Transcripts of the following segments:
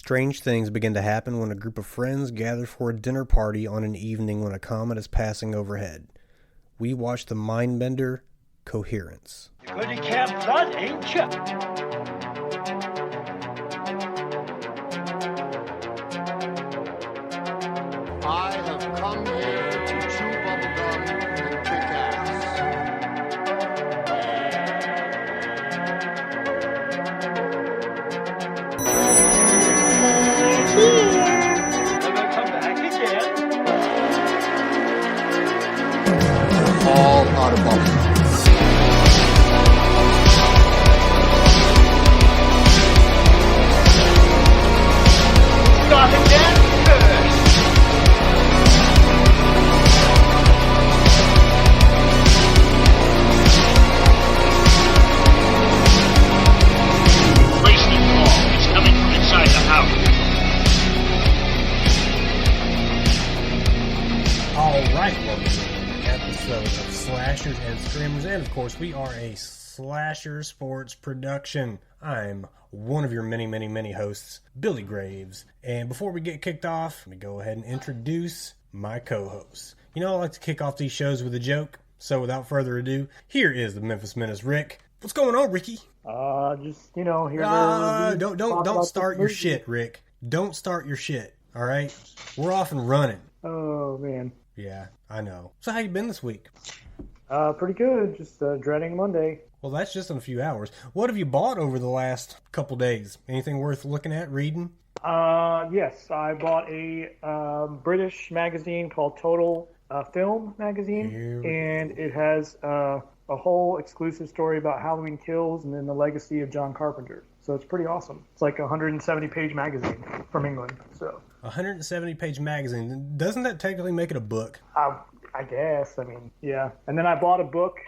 Strange things begin to happen when a group of friends gather for a dinner party on an evening when a comet is passing overhead. We watch the mind-bender Coherence. You're going to Camp Blood, ain't you? I have come here to chew bubblegum and kick ass. Never come back again. All out of bubblegum. Start again first. Wasted call. It's coming from inside the house. Alright, welcome to another episode of Slashers and Screamers, and of course we are a slasher sports production. I'm one of your many hosts, Billy Graves, and before we get kicked off, let me go ahead and introduce my co-host. You know, I like to kick off these shows with a joke, so without further ado, here is the Memphis Maniac Rick. What's going on, Ricky? Here. Don't start your shit, Rick. Don't start your shit, alright? We're off and running. Oh, man. Yeah, I know. So how you been this week? Pretty good. Just dreading Monday. Well, that's just in a few hours. What have you bought over the last couple days? Anything worth looking at, reading? Yes, I bought a British magazine called Total Film Magazine, and it has a whole exclusive story about Halloween Kills and then the legacy of John Carpenter. So it's pretty awesome. It's like a 170-page magazine from England. So 170-page magazine. Doesn't that technically make it a book? I guess. I mean, yeah. And then I bought a book,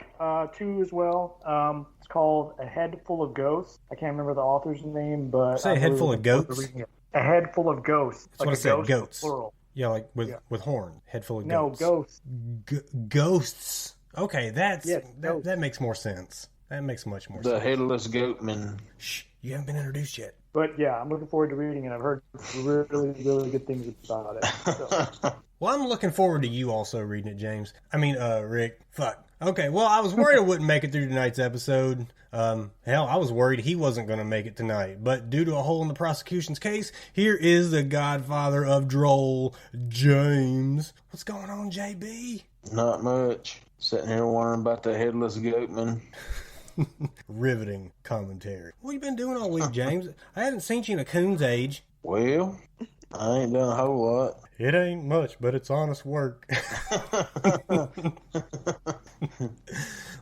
too, as well. It's called A Head Full of Ghosts. I can't remember the author's name, but... Say A Head Full of Goats? A Head Full of Ghosts. That's what I said, goats. Plural. Yeah, like with horn. Head full of no, goats. No, ghosts. Ghosts. Okay, that ghosts. makes more sense. That makes much more The sense. Headless Goatman. Shh, you haven't been introduced yet. But yeah, I'm looking forward to reading it. I've heard really good things about it. So. Well, I'm looking forward to you also reading it, James. Rick. Fuck. Okay, well, I was worried I wouldn't make it through tonight's episode. Hell, I was worried he wasn't going to make it tonight. But due to a hole in the prosecution's case, here is the Godfather of Droll James. What's going on, JB? Not much. Sitting here wondering about the Headless Goatman. Riveting commentary. What you been doing all week, James? I haven't seen you in a coon's age. Well, I ain't done a whole lot. It ain't much, but it's honest work.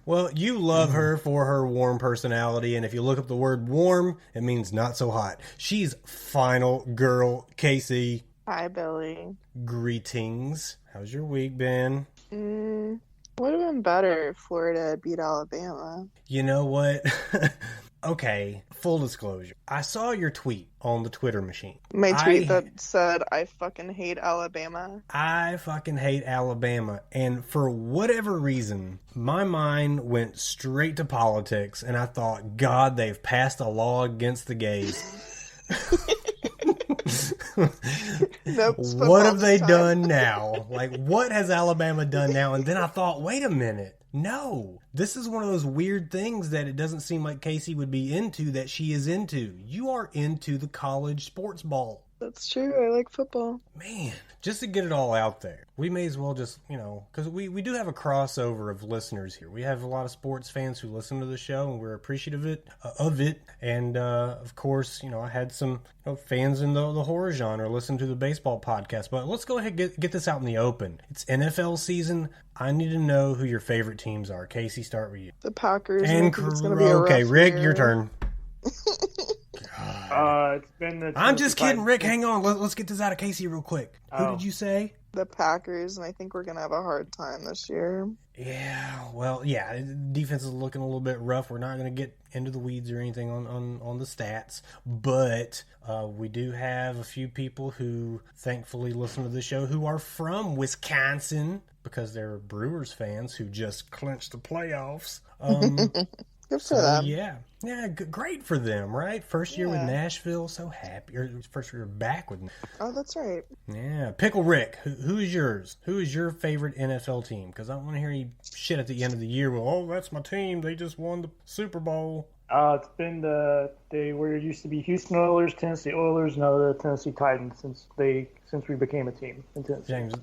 Well, you love her for her warm personality, and if you look up the word warm, it means not so hot. She's final girl, Casey. Hi, Billy. Greetings. How's your week been? Would have been better if Florida beat Alabama. You know what? Okay, full disclosure. I saw your tweet on the Twitter machine. My tweet that said, I fucking hate Alabama. I fucking hate Alabama. And for whatever reason, my mind went straight to politics. And I thought, God, they've passed a law against the gays. Nope, what have they done now? Like, what has Alabama done now? And then I thought, wait a minute. No, this is one of those weird things that it doesn't seem like Casey would be into that she is into. You are into the college sports ball. That's true. I like football. Man, just to get it all out there, we may as well just, because we do have a crossover of listeners here. We have a lot of sports fans who listen to the show, and we're appreciative of it. And, of course, I had some fans in the horror genre listen to the baseball podcast. But let's go ahead and get this out in the open. It's NFL season. I need to know who your favorite teams are. Casey, start with you. The Packers. And okay, Rick, your turn. It's been I'm just kidding, Rick. Hang on. Let's get this out of Casey real quick. Who did you say? The Packers, and I think we're going to have a hard time this year. Yeah, well, yeah, defense is looking a little bit rough. We're not going to get into the weeds or anything on the stats, but we do have a few people who thankfully listen to the show who are from Wisconsin because they're Brewers fans who just clinched the playoffs. Good for So them. yeah, great for them, right? First year with Yeah. Nashville, so happy. Or first year back with. Oh, that's right. Yeah, Pickle Rick. Who is yours? Who is your favorite NFL team? Because I don't want to hear you shit at the end of the year. Well, oh, that's my team. They just won the Super Bowl. It's been they were used to be Houston Oilers, Tennessee Oilers, now the Tennessee Titans since we became a team in Tennessee. James,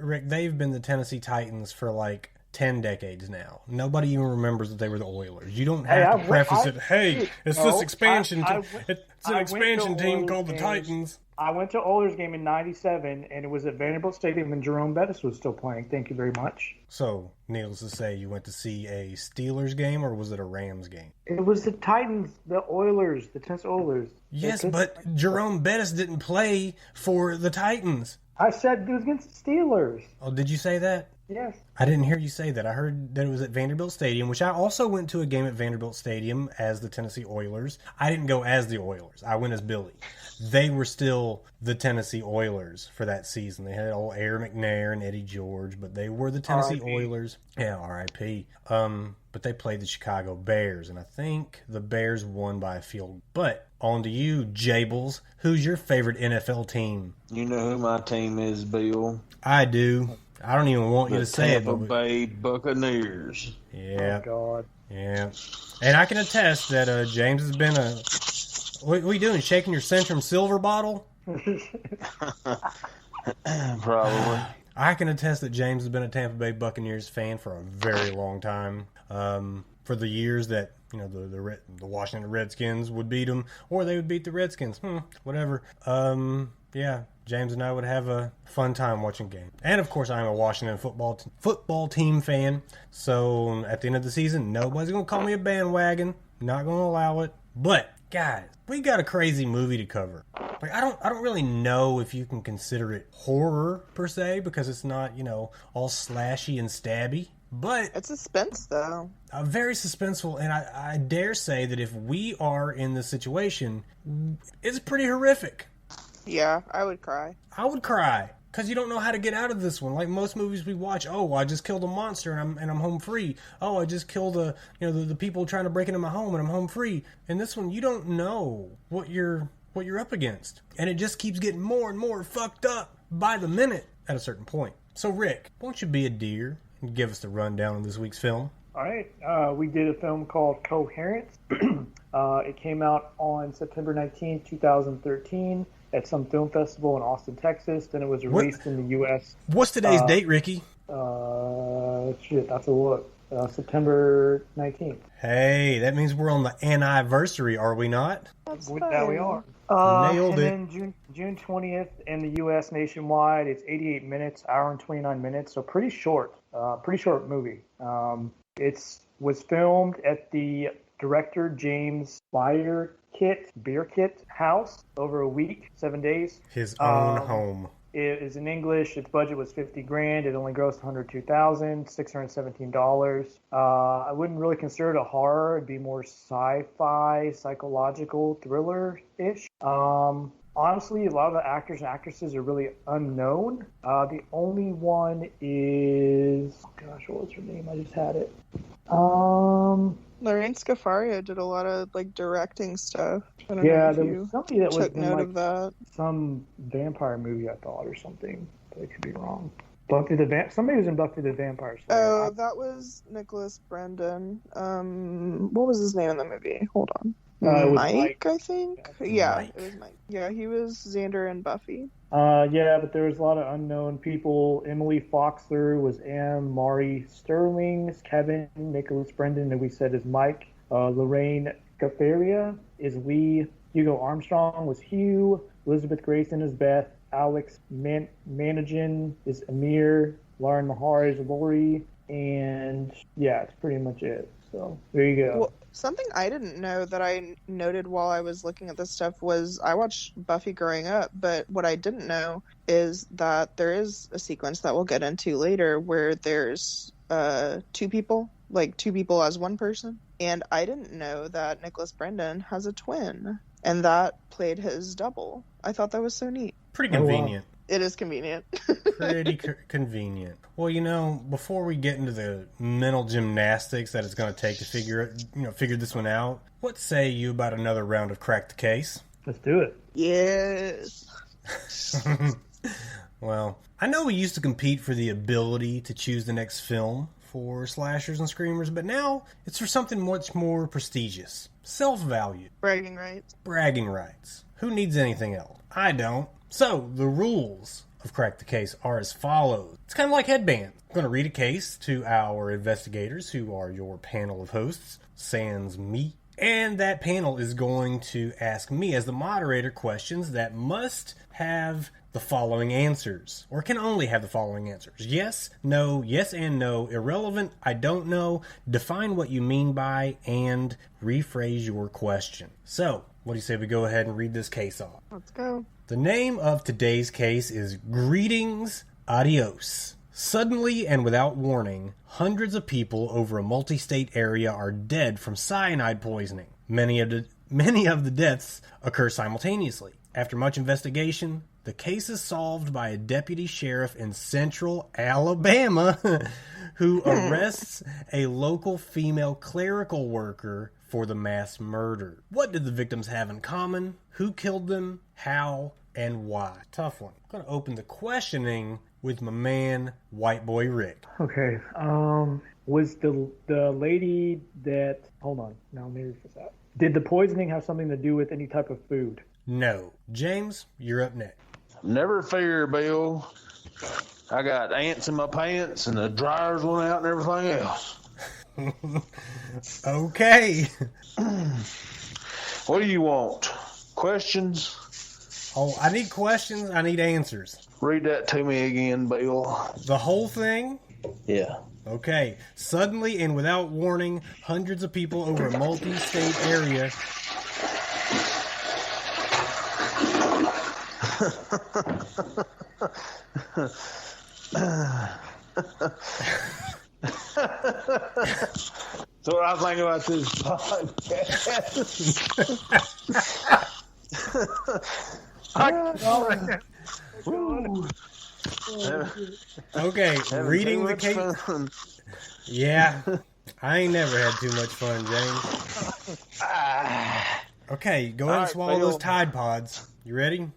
Rick, they've been the Tennessee Titans for like 10 decades now. Nobody even remembers that they were the Oilers. You don't have to preface it. Hey, it's this expansion. It's an expansion team called the Titans. I went to Oilers game in '97, and it was at Vanderbilt Stadium, and Jerome Bettis was still playing. Thank you very much. So, needless to say, you went to see a Steelers game, or was it a Rams game? It was the Titans, the Oilers, the Tennessee Oilers. Yes, but Jerome Bettis didn't play for the Titans. I said it was against the Steelers. Oh, did you say that? Yes. I didn't hear you say that. I heard that it was at Vanderbilt Stadium, which I also went to a game at Vanderbilt Stadium as the Tennessee Oilers. I didn't go as the Oilers. I went as Billy. They were still the Tennessee Oilers for that season. They had old Air McNair and Eddie George, but they were the Tennessee Oilers. Yeah, R.I.P. But they played the Chicago Bears, and I think the Bears won by a field. But on to you, Jables. Who's your favorite NFL team? You know who my team is, Bill? I do. I don't even want you to say it. Tampa Bay Buccaneers. Yeah. Oh, God. Yeah. And I can attest that James has been a... What are you doing? Shaking your Centrum Silver bottle? Probably. I can attest that James has been a Tampa Bay Buccaneers fan for a very long time. For the years that the Washington Redskins would beat them, or they would beat the Redskins. Whatever. Yeah, James and I would have a fun time watching games. And of course, I'm a Washington football team fan. So at the end of the season, nobody's gonna call me a bandwagon. Not gonna allow it. But guys, we got a crazy movie to cover. Like I don't really know if you can consider it horror per se, because it's not, all slashy and stabby. But It's suspense, though. Very suspenseful, and I dare say that if we are in this situation, it's pretty horrific. Yeah, I would cry. I would cry, because you don't know how to get out of this one. Like most movies we watch, oh, I just killed a monster and I'm home free. Oh, I just killed the people trying to break into my home and I'm home free. In this one, you don't know what you're up against, and it just keeps getting more and more fucked up by the minute at a certain point. So Rick, won't you be a dear and give us the rundown of this week's film? All right. We did a film called Coherence. It came out on September 19th, 2013 at some film festival in Austin, Texas. Then it was released in the U.S. What's today's date, Ricky? That's a look. September 19th. Hey, that means we're on the anniversary, are we not? That's That we are. Nailed it. And then June 20th in the U.S. nationwide, it's 88 minutes, hour and 29 minutes, so pretty short movie. It was filmed at the director James Byrkit house over a week, 7 days. His own home. It is in English. Its budget was $50,000. It only grossed $102,617. I wouldn't really consider it a horror. It'd be more sci-fi, psychological thriller-ish. Honestly, a lot of the actors and actresses are really unknown. The only one is... Oh gosh, what was her name? I just had it. Lorraine Scafaria did a lot of directing stuff. I don't know Yeah, if there you was somebody that was took in note of that. some vampire movie, I thought, or something. But I could be wrong. Somebody was in Buffy the Vampire Slayer. Oh, that was Nicholas Brendan. What was his name in the movie? Hold on. It was Mike, I think. Yeah, Mike. it was Mike. Yeah, he was Xander and Buffy. Yeah, but there was a lot of unknown people. Emily Foxler was Anne, Maury Sterling, Kevin, Nicholas Brendan, that we said is Mike. Lorraine Scafaria is Lee. Hugo Armstrong was Hugh. Elizabeth Grayson is Beth. Alex Managan is Amir. Lauren Mahar is Lori. And yeah, that's pretty much it. So there you go. Well, something I didn't know that I noted while I was looking at this stuff was I watched Buffy growing up, but what I didn't know is that there is a sequence that we'll get into later where there's two people as one person. And I didn't know that Nicholas Brendan has a twin, and that played his double. I thought that was so neat. Pretty convenient. It is convenient. Pretty convenient. Well, before we get into the mental gymnastics that it's going to take to figure this one out, what say you about another round of Crack the Case? Let's do it. Yes. Well, I know we used to compete for the ability to choose the next film for slashers and screamers, but now it's for something much more prestigious. Self-value. Bragging rights. Bragging rights. Who needs anything else? I don't. So, the rules of Crack the Case are as follows. It's kind of like Headband. I'm going to read a case to our investigators, who are your panel of hosts, sans me. And that panel is going to ask me, as the moderator, questions that must have the following answers, or can only have the following answers. Yes, no, yes and no, irrelevant, I don't know, define what you mean by, and rephrase your question. So, what do you say we go ahead and read this case off? Let's go. The name of today's case is Greetings, Adios. Suddenly and without warning, hundreds of people over a multi-state area are dead from cyanide poisoning. Many of the deaths occur simultaneously. After much investigation, the case is solved by a deputy sheriff in central Alabama who arrests a local female clerical worker for the mass murder. What did the victims have in common? Who killed them? How? And why? Tough one. I'm going to open the questioning with my man, White Boy Rick. Okay. Was the lady that... Hold on. Now, let me rephrase that. Did the poisoning have something to do with any type of food? No. James, you're up next. Never fear, Bill. I got ants in my pants and the dryers went out and everything else. Okay. What do you want? Questions? Oh, I need questions. I need answers. Read that to me again, Bill. The whole thing? Yeah. Okay. Suddenly and without warning, hundreds of people over a multi-state area... So what I think about this podcast. Okay, reading the case. Fun. Yeah, I ain't never had too much fun, James. Okay, go ahead and swallow those Tide Pods. You ready?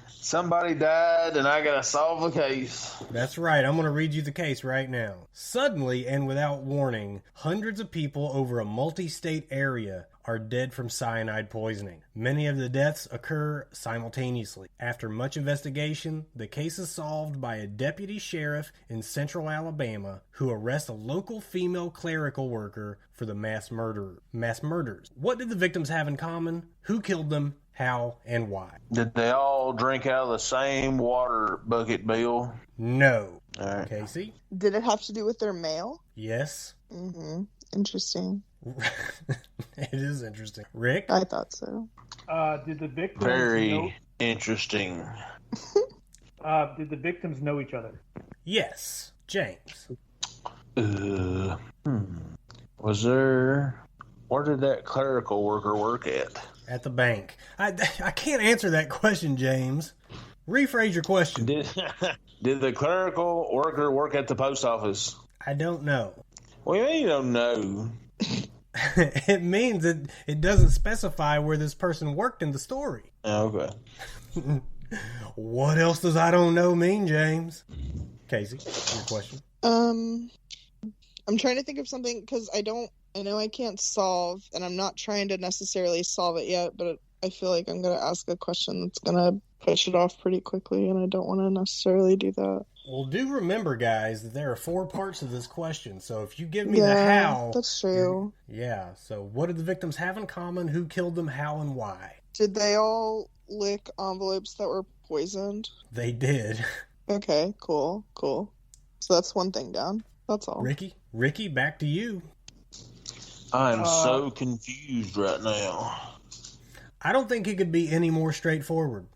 Somebody died and I gotta solve the case. That's right, I'm going to read you the case right now. Suddenly and without warning, hundreds of people over a multi-state area are dead from cyanide poisoning. Many of the deaths occur simultaneously. After much investigation, the case is solved by a deputy sheriff in central Alabama who arrests a local female clerical worker for the mass murders. What did the victims have in common? Who killed them? How and why? Did they all drink out of the same water bucket, Bill? No. All right. Casey? Did it have to do with their mail? Yes. Mm-hmm. Interesting. It is interesting. Rick? I thought so. Did the victims Very interesting. Did the victims know each other? Yes. James? Was there... Where did that clerical worker work at? At the bank. I can't answer that question, James. Rephrase your question. Did the clerical worker work at the post office? I don't know. Well, you don't know. It means that it doesn't specify where this person worked in the story. Okay. What else does I don't know mean, James? Casey, your question. I'm trying to think of something because I know I can't solve, and I'm not trying to necessarily solve it yet, but I feel like I'm going to ask a question that's going to push it off pretty quickly, and I don't want to necessarily do that. Well, do remember, guys, that there are 4 parts of this question, so if you give me the how... That's true. Yeah, so what did the victims have in common? Who killed them? How and why? Did they all lick envelopes that were poisoned? They did. Okay, cool. So that's one thing down. That's all. Ricky, back to you. I'm so confused right now. I don't think it could be any more straightforward.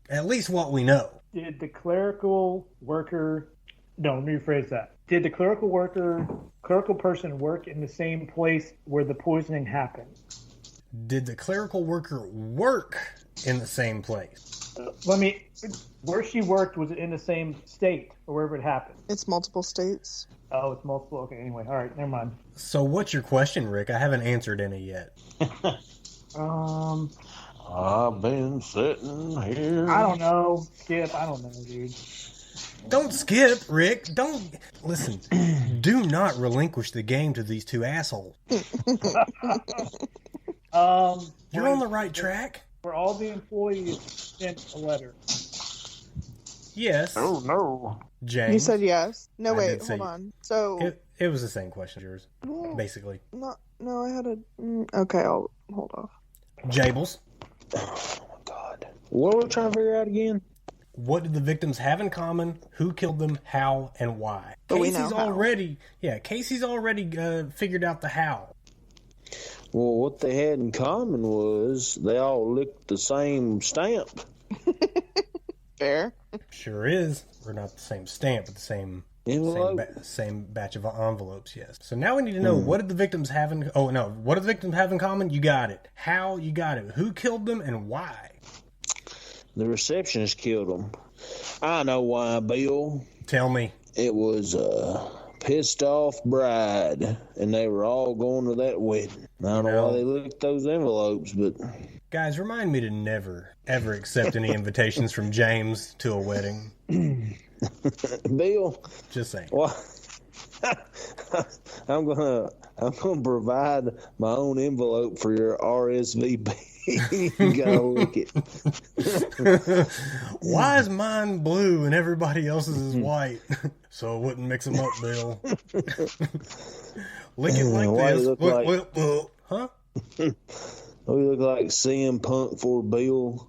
At least what we know. Did the clerical worker... No, let me rephrase that. Did the clerical person work in the same place where the poisoning happened? Did the clerical worker work in the same place. Where she worked, was it in the same state or wherever it happened? It's multiple states. Oh, it's multiple. Okay, anyway, all right, never mind. So what's your question, Rick? I haven't answered any yet. I've been sitting here. I don't know. Skip, I don't know, dude. Don't skip, Rick. Don't listen. Do not relinquish the game to these two assholes. You're on the right track. Were all the employees sent a letter? Yes. Oh, no. James. You said yes. No, I wait, did say hold on. So it was the same question as yours, well, basically. no, I had a. Okay, I'll hold off. Jables. Oh, my God. What are we trying to figure out again? What did the victims have in common? Who killed them? How and why? But we know how. Casey's already figured out the how. Well, what they had in common was they all licked the same stamp. Fair. Sure is. We're not the same stamp, but the same Envelope? same batch of envelopes. Yes. So now we need to know what did the victims have in? Oh no, what did the victims have in common? You got it. How? You got it. Who killed them and why? The receptionist killed them. I know why, Bill. Tell me. It was a pissed off bride, and they were all going to that wedding. I don't know why they licked those envelopes, but... Guys, remind me to never, ever accept any invitations from James to a wedding. Bill, Just saying. well, I'm gonna provide my own envelope for your RSVP. You gotta lick it. Why is mine blue and everybody else's is white? So it wouldn't mix them up, Bill. Lick it like Why this. you look like- Huh? We look like CM Punk for Bill.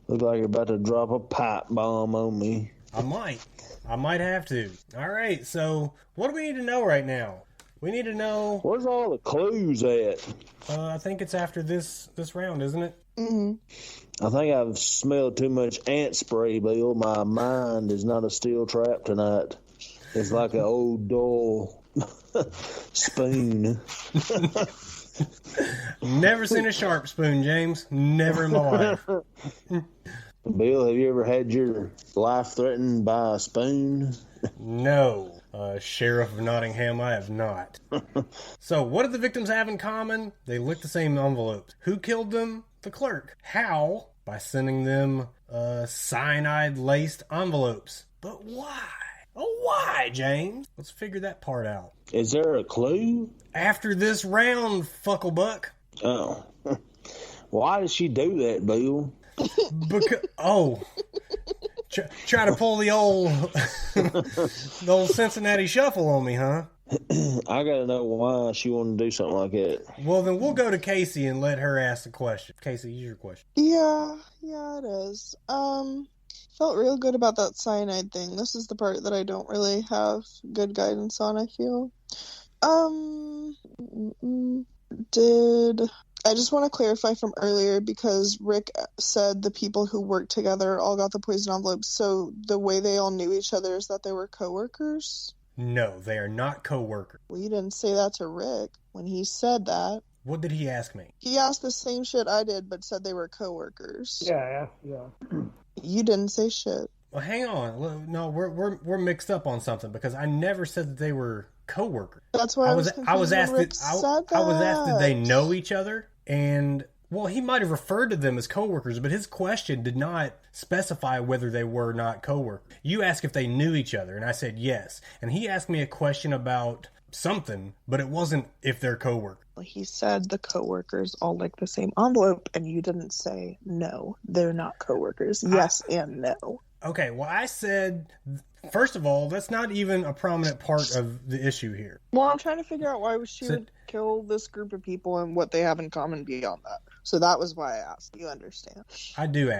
Look like you're about to drop a pipe bomb on me. I might have to. All right, so what do we need to know right now? We need to know. Where's all the clues at? I think it's after this round, isn't it? Mm-hmm. I think I've smelled too much ant spray, Bill. My mind is not a steel trap tonight. It's like an old dull spoon. Never seen a sharp spoon, James. Never in my life. Bill, have you ever had your life threatened by a spoon? No. Sheriff of Nottingham, I have not. So, what did the victims have in common? They licked the same envelopes. Who killed them? The clerk. How? By sending them cyanide-laced envelopes. But why? Oh, why, James? Let's figure that part out. Is there a clue? After this round, Fucklebuck. Oh. Why did she do that, Bill? Because, try to pull the old Cincinnati shuffle on me, huh? I gotta know why she wanted to do something like that. Well, then we'll go to Casey and let her ask the question. Casey, use your question. Yeah, it is. Felt real good about that cyanide thing. This is the part that I don't really have good guidance on, I feel. I just want to clarify from earlier, because Rick said the people who worked together all got the poison envelopes, so the way they all knew each other is that they were coworkers? No, they are not co-workers. Well, you didn't say that to Rick when he said that. What did he ask me? He asked the same shit I did, but said they were coworkers. Yeah. You didn't say shit. Well, hang on. No, we're mixed up on something, because I never said that they were co-workers. That's why I was asked. Rick said that. I was asked, did they know each other? And well, he might have referred to them as co-workers, but his question did not specify whether they were not co-workers. You asked if they knew each other, and I said yes. And he asked me a question about something, but it wasn't if they're co-workers. He said the coworkers all like the same envelope, and you didn't say no, they're not coworkers. Yes and no. Okay, well, I said, first of all, that's not even a prominent part of the issue here. Well, I'm trying to figure out why she would kill this group of people and what they have in common beyond that. So that was why I asked. You understand? I do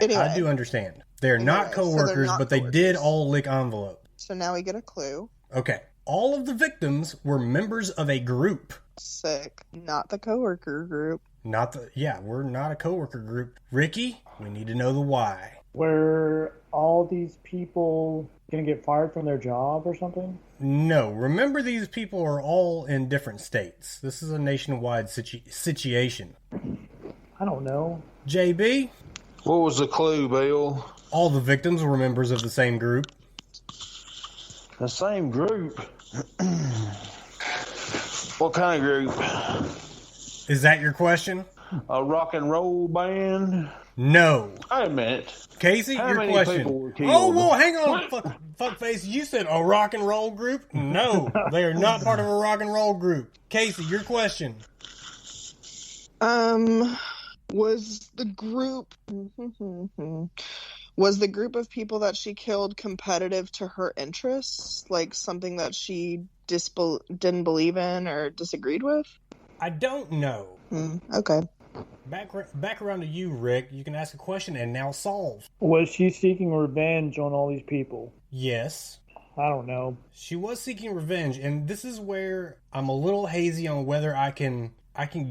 understand. They're not so coworkers, they're not but they coworkers. did all lick envelopes. So now we get a clue. Okay. All of the victims were members of a group. Sick. Not the coworker group. We're not a coworker group. Ricky, we need to know the why. Were all these people going to get fired from their job or something? No. Remember, these people are all in different states. This is a nationwide situation. I don't know. JB? What was the clue, Bill? All the victims were members of the same group. The same group? What kind of group? Is that your question? A rock and roll band? No. Wait a minute. Casey, How your many question. people were killed? Oh, whoa, hang on, fuckface. You said a rock and roll group? No, they are not part of a rock and roll group. Casey, your question. Was the group of people that she killed competitive to her interests, like something that she didn't believe in or disagreed with? I don't know. Okay. Back around to you, Rick. You can ask a question and now solve. Was she seeking revenge on all these people? Yes. I don't know. She was seeking revenge, and this is where I'm a little hazy on whether I can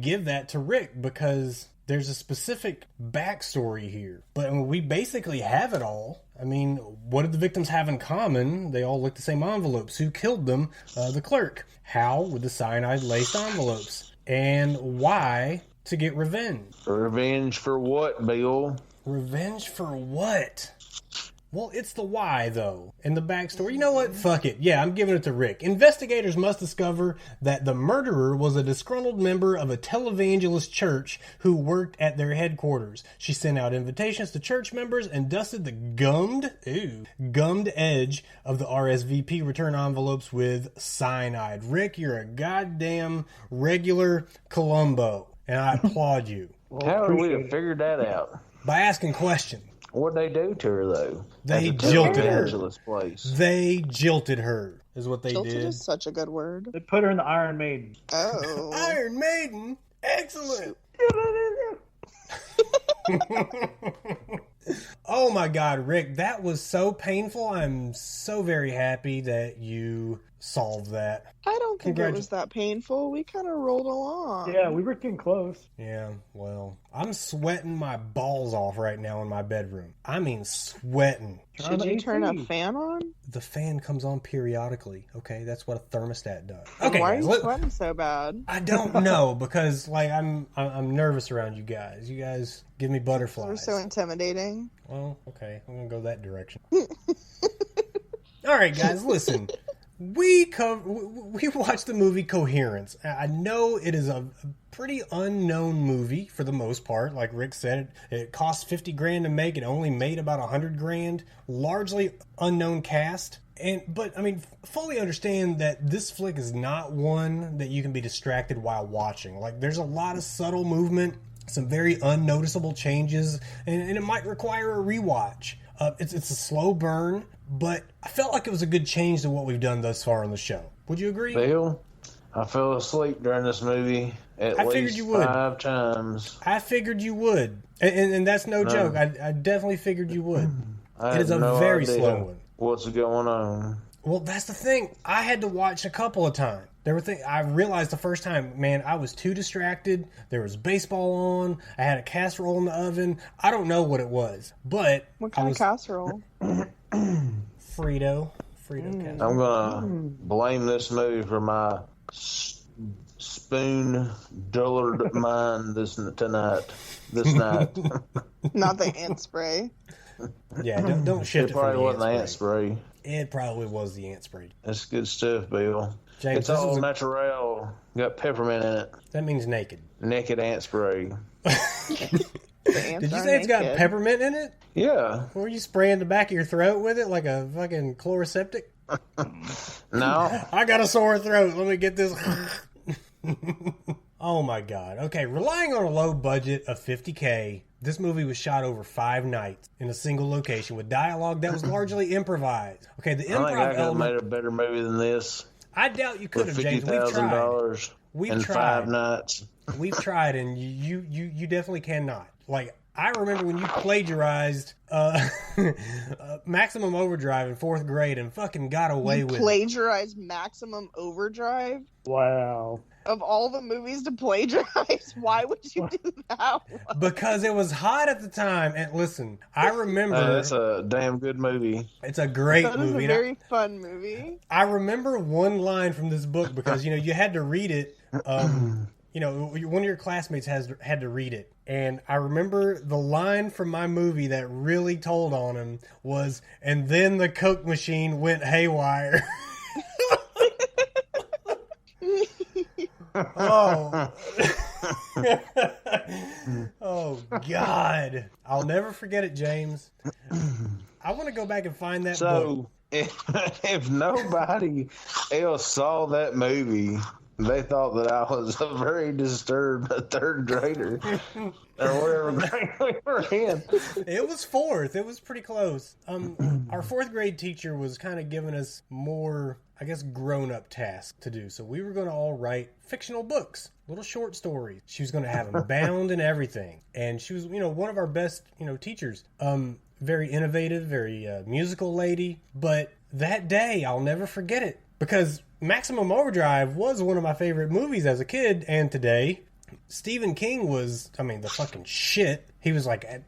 give that to Rick, because there's a specific backstory here. But we basically have it all. I mean, what did the victims have in common? They all licked the same envelopes. Who killed them? The clerk. How? With the cyanide-laced envelopes. And why? To get revenge. Revenge for what, Bill? Revenge for what? Well, it's the why, though, and the backstory. You know what? Fuck it. Yeah, I'm giving it to Rick. Investigators must discover that the murderer was a disgruntled member of a televangelist church who worked at their headquarters. She sent out invitations to church members and dusted the gummed edge of the RSVP return envelopes with cyanide. Rick, you're a goddamn regular Columbo, and I applaud you. How would we have figured that out? By asking questions. What'd they do to her, though? They jilted her. Place. They jilted her, is what they Jilted did. is such a good word. They put her in the Iron Maiden. Oh. Iron Maiden? Excellent. Oh my God, Rick, that was so painful. I'm so very happy that you solved that. I don't think it was that painful. We kind of rolled along. Yeah, we were getting close. Yeah, well, I'm sweating my balls off right now in my bedroom. I mean, sweating. Should you turn a fan on? The fan comes on periodically, okay? That's what a thermostat does. Okay, why guys, are you sweating so bad? I don't know, because like I'm nervous around you guys. You guys give me butterflies. We're so intimidating. Well, okay, I'm gonna go that direction. All right, guys, listen. We watched the movie Coherence. I know it is a pretty unknown movie for the most part. Like Rick said, it cost $50,000 to make. It only made about $100,000. Largely unknown cast. But I mean, fully understand that this flick is not one that you can be distracted while watching. Like, there's a lot of subtle movement, some very unnoticeable changes, and it might require a rewatch. It's a slow burn, but I felt like it was a good change to what we've done thus far on the show. Would you agree? Bill, I fell asleep during this movie at least 5 times. I figured you would. And that's no joke. I definitely figured you would. It is a very slow one. What's going on? Well, that's the thing. I had to watch a couple of times. I realized the first time, man, I was too distracted. There was baseball on. I had a casserole in the oven. I don't know what it was, but what kind of casserole? Frito casserole. I'm gonna blame this movie for my spoon dullard mind this night. Not the ant spray. Yeah, don't shift it. It probably wasn't the ant spray. It probably was the ant spray. That's good stuff, Bill. James, it's all natural. Got peppermint in it. That means naked. Naked ant spray. Did you say it's got peppermint in it? Yeah. Were you spraying the back of your throat with it like a fucking chloroseptic? No. I got a sore throat. Let me get this. Oh my God. Okay, relying on a low budget of $50,000, this movie was shot over 5 nights in a single location with dialogue that was largely improvised. Okay, the improv I think I could have element. made a better movie than this. I doubt you could have, James. We've $50,000 in tried. 5 nights. We've tried, and you definitely cannot. Like, I remember when you plagiarized Maximum Overdrive in 4th grade and fucking got away with it. Plagiarized Maximum Overdrive? Wow. Of all the movies to plagiarize, why would you do that one? Because it was hot at the time. And listen, I remember... That's a damn good movie. It's a great movie. It's a very fun movie. I remember one line from this book because, you had to read it one of your classmates had to read it. And I remember the line from my movie that really told on him was, and then the Coke machine went haywire. Oh. Oh, God. I'll never forget it, James. I want to go back and find that book. If nobody else saw that movie, they thought that I was a very disturbed third grader or whatever grade we were in. It was fourth. It was pretty close. Our fourth grade teacher was kind of giving us more, I guess, grown-up tasks to do. So we were going to all write fictional books, little short stories. She was going to have them bound and everything. And she was, one of our best, teachers. Very innovative, very musical lady. But that day, I'll never forget it. Because Maximum Overdrive was one of my favorite movies as a kid, and today, Stephen King was, the fucking shit. He was like at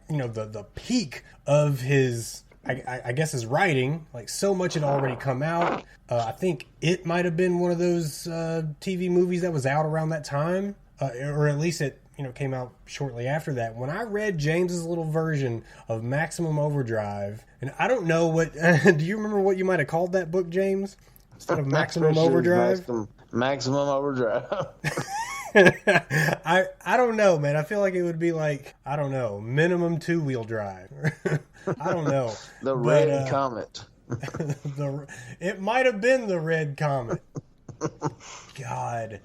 the peak of his, I guess, his writing. Like, so much had already come out. I think it might have been one of those TV movies that was out around that time, or at least it came out shortly after that. When I read James's little version of Maximum Overdrive, and I don't know what, do you remember what you might have called that book, James? Instead of Maximum Overdrive? Maximum Overdrive. I don't know, man. I feel like it would be like, I don't know, minimum two-wheel drive. I don't know. The Red Comet. It might have been the Red Comet. God.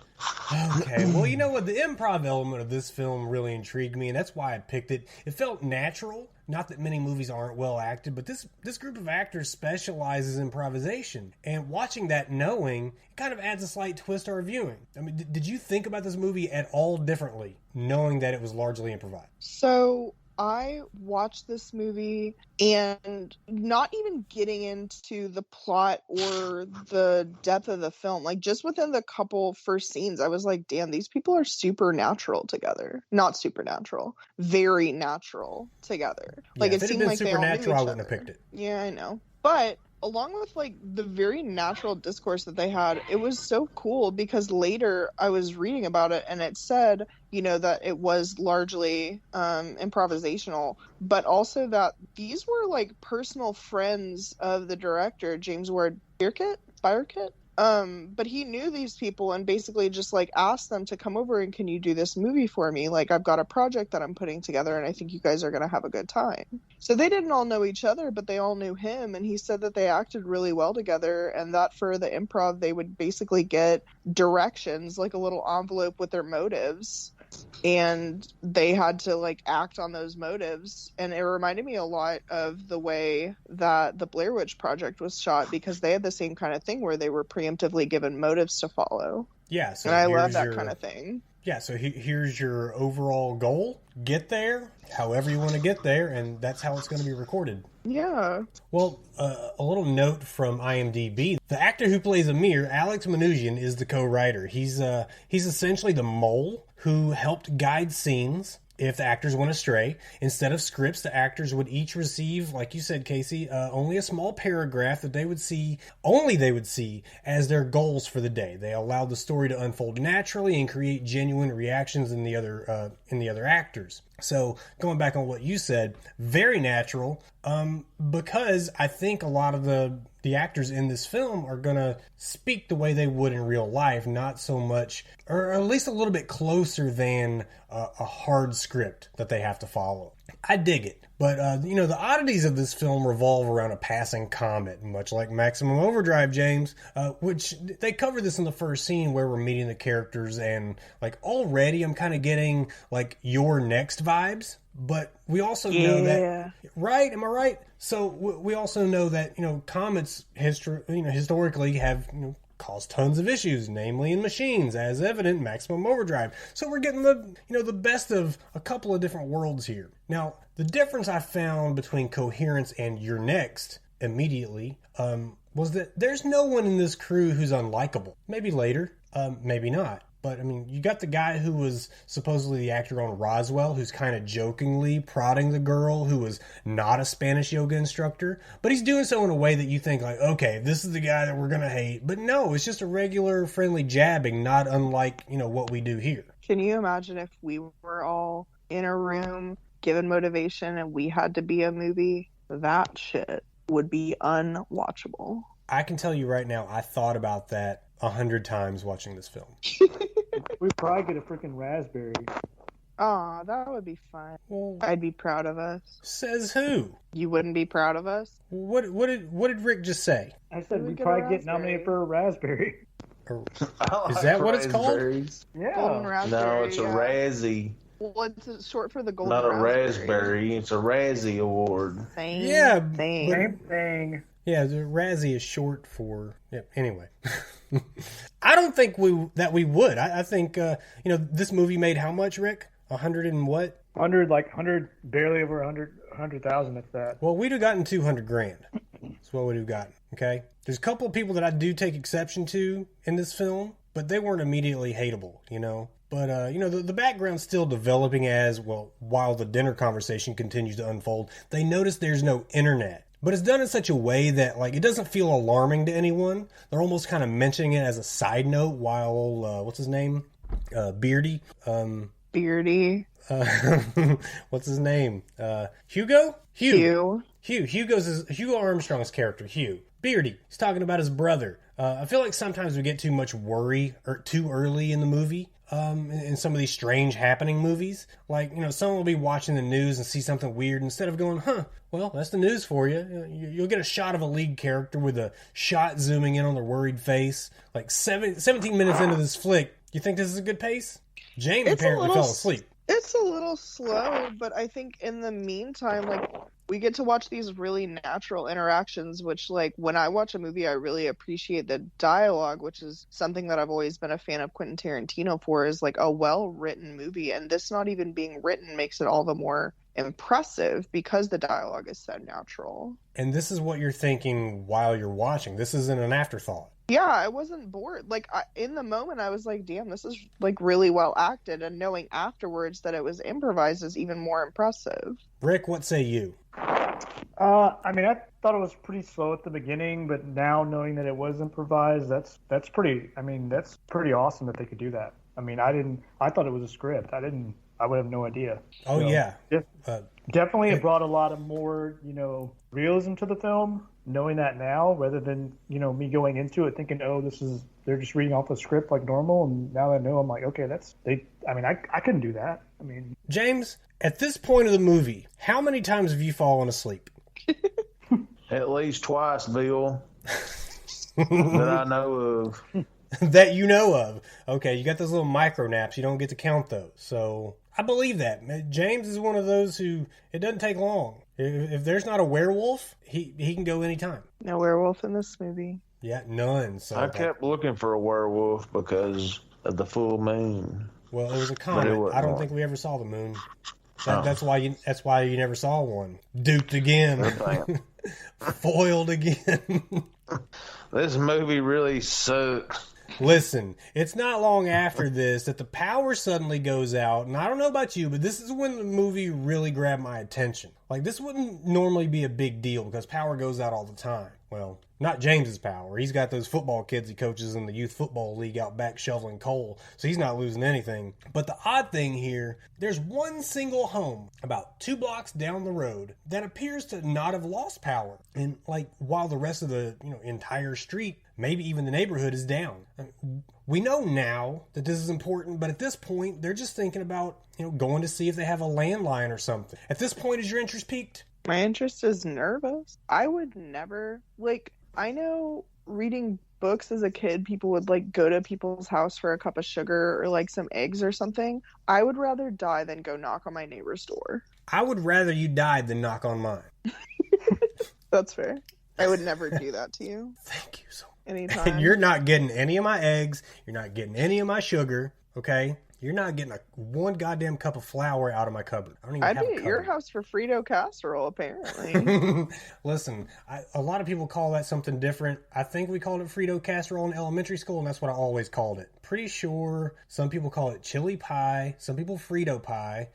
Okay. Well, you know what? The improv element of this film really intrigued me, and that's why I picked it. It felt natural. Not that many movies aren't well acted, but this group of actors specializes in improvisation. And watching that, knowing, it kind of adds a slight twist to our viewing. I mean, did you think about this movie at all differently, knowing that it was largely improvised? So I watched this movie and not even getting into the plot or the depth of the film, like just within the couple first scenes, I was like, damn, these people are supernatural together. Not supernatural, very natural together. Like, if it seemed had been like supernatural, they all I knew each wouldn't have other. picked it. Yeah, I know. But along with like the very natural discourse that they had, it was so cool because later I was reading about it and it said, that it was largely improvisational, but also that these were like personal friends of the director, James Ward Byrkit. But he knew these people and basically just like asked them to come over and can you do this movie for me? Like, I've got a project that I'm putting together and I think you guys are going to have a good time. So they didn't all know each other, but they all knew him. And he said that they acted really well together and that for the improv, they would basically get directions, like a little envelope with their motives. And they had to like act on those motives, and it reminded me a lot of the way that the Blair Witch Project was shot because they had the same kind of thing where they were preemptively given motives to follow. Yeah, so and I love that kind of thing. Yeah, so here's your overall goal. Get there, however you want to get there, and that's how it's going to be recorded. Yeah. Well, a little note from IMDb. The actor who plays Amir, Alex Manoogian, is the co-writer. He's essentially the mole who helped guide scenes if the actors went astray. Instead of scripts, the actors would each receive, like you said, Casey, only a small paragraph that they would see as their goals for the day. They allowed the story to unfold naturally and create genuine reactions in the other actors. So going back on what you said, very natural, because I think a lot of the actors in this film are going to speak the way they would in real life, not so much, or at least a little bit closer than a hard script that they have to follow. I dig it. But, the oddities of this film revolve around a passing comet, much like Maximum Overdrive, James, which they cover this in the first scene where we're meeting the characters, and, like, already I'm kind of getting, like, Your Next vibes. But we also know that, right? Am I right? So we also know that, comets historically have, caused tons of issues, namely in machines, as evident in Maximum Overdrive. So we're getting the best of a couple of different worlds here. Now, the difference I found between Coherence and Your Next immediately was that there's no one in this crew who's unlikable. Maybe later, maybe not. But, I mean, you got the guy who was supposedly the actor on Roswell, who's kind of jokingly prodding the girl who was not a Spanish yoga instructor. But he's doing so in a way that you think, like, okay, this is the guy that we're going to hate. But no, it's just a regular friendly jabbing, not unlike, what we do here. Can you imagine if we were all in a room given motivation and we had to be a movie? That shit would be unwatchable. I can tell you right now, I thought about that 100 times watching this film. We'd probably get a freaking raspberry. Aw, that would be fun. Well, I'd be proud of us. says who? You wouldn't be proud of us? What did Rick just say? I said We'd we'd get a probably get raspberry. nominated for a raspberry. Or, I is like that what it's called? raspberries. Yeah. Golden raspberry. No, it's a yeah. Razzie, Well, it's short for the golden not a raspberry. raspberry. It's a Razzie award. Same Yeah, thing. Same thing. Yeah, the Razzie is short for... Yep, anyway. I don't think we would. I think, this movie made how much, Rick? 100 and what? 100, barely over 100,000 at that. Well, we'd have gotten 200 grand. That's what we'd have gotten, okay? There's a couple of people that I do take exception to in this film, but they weren't immediately hateable, But, the background's still developing as, well, while the dinner conversation continues to unfold, they notice there's no internet. But it's done in such a way that, like, it doesn't feel alarming to anyone. They're almost kind of mentioning it as a side note while, what's his name? Beardy. Beardy. What's his name? Hugo? Hugh. Hugo Armstrong's character, Hugh. Beardy. He's talking about his brother. I feel like sometimes we get too much worry or too early in the movie. In some of these strange happening movies. Like, someone will be watching the news and see something weird. Instead of going, well, that's the news for you. You'll get a shot of a lead character with a shot zooming in on their worried face. Like 17 minutes into this flick, you think this is a good pace? James apparently fell asleep. It's a little slow, but I think in the meantime, like, we get to watch these really natural interactions, which, like, when I watch a movie, I really appreciate the dialogue, which is something that I've always been a fan of Quentin Tarantino for, is, like, a well-written movie. And this not even being written makes it all the more impressive because the dialogue is so natural. And this is what you're thinking while you're watching. This isn't an afterthought. Yeah, I wasn't bored. Like, in the moment, I was like, damn, this is, like, really well acted. And knowing afterwards that it was improvised is even more impressive. Rick, what say you? I thought it was pretty slow at the beginning, but now knowing that it was improvised, that's pretty awesome that they could do that. I thought it was a script. I would have no idea. Oh, so, yeah. Definitely it brought a lot of more, realism to the film, knowing that now, rather than, me going into it thinking, oh, they're just reading off the script like normal. And now that I know, I'm like, okay, I couldn't do that. James, at this point of the movie, how many times have you fallen asleep? At least twice, Bill. That I know of. That you know of. Okay, you got those little micro naps. You don't get to count those. So I believe that. James is one of those who, it doesn't take long. If there's not a werewolf, he can go anytime. No werewolf in this movie. Yeah, none. So I kept looking for a werewolf because of the full moon. Well, it was a comet. I don't think we ever saw the moon. That's why you never saw one. Duped again. Foiled again. This movie really sucked. Listen, it's not long after this that the power suddenly goes out, and I don't know about you, but this is when the movie really grabbed my attention. Like, this wouldn't normally be a big deal because power goes out all the time. Well, not James's power. He's got those football kids he coaches in the youth football league out back shoveling coal, so he's not losing anything. But the odd thing here, there's one single home about 2 blocks down the road that appears to not have lost power. And, like, while the rest of the entire street, maybe even the neighborhood, is down. We know now that this is important, but at this point, they're just thinking about, going to see if they have a landline or something. At this point, is your interest piqued? My interest is nervous. I would never, I know reading books as a kid, people would, go to people's house for a cup of sugar or, some eggs or something. I would rather die than go knock on my neighbor's door. I would rather you died than knock on mine. That's fair. I would never do that to you. Thank you so much. Anytime. You're not getting any of my eggs. You're not getting any of my sugar, okay? You're not getting one goddamn cup of flour out of my cupboard. I don't even I'd have be a at your cupboard. house for Frito casserole, apparently. Listen, a lot of people call that something different. I think we called it Frito casserole in elementary school, and that's what I always called it. Pretty sure some people call it chili pie. Some people Frito pie.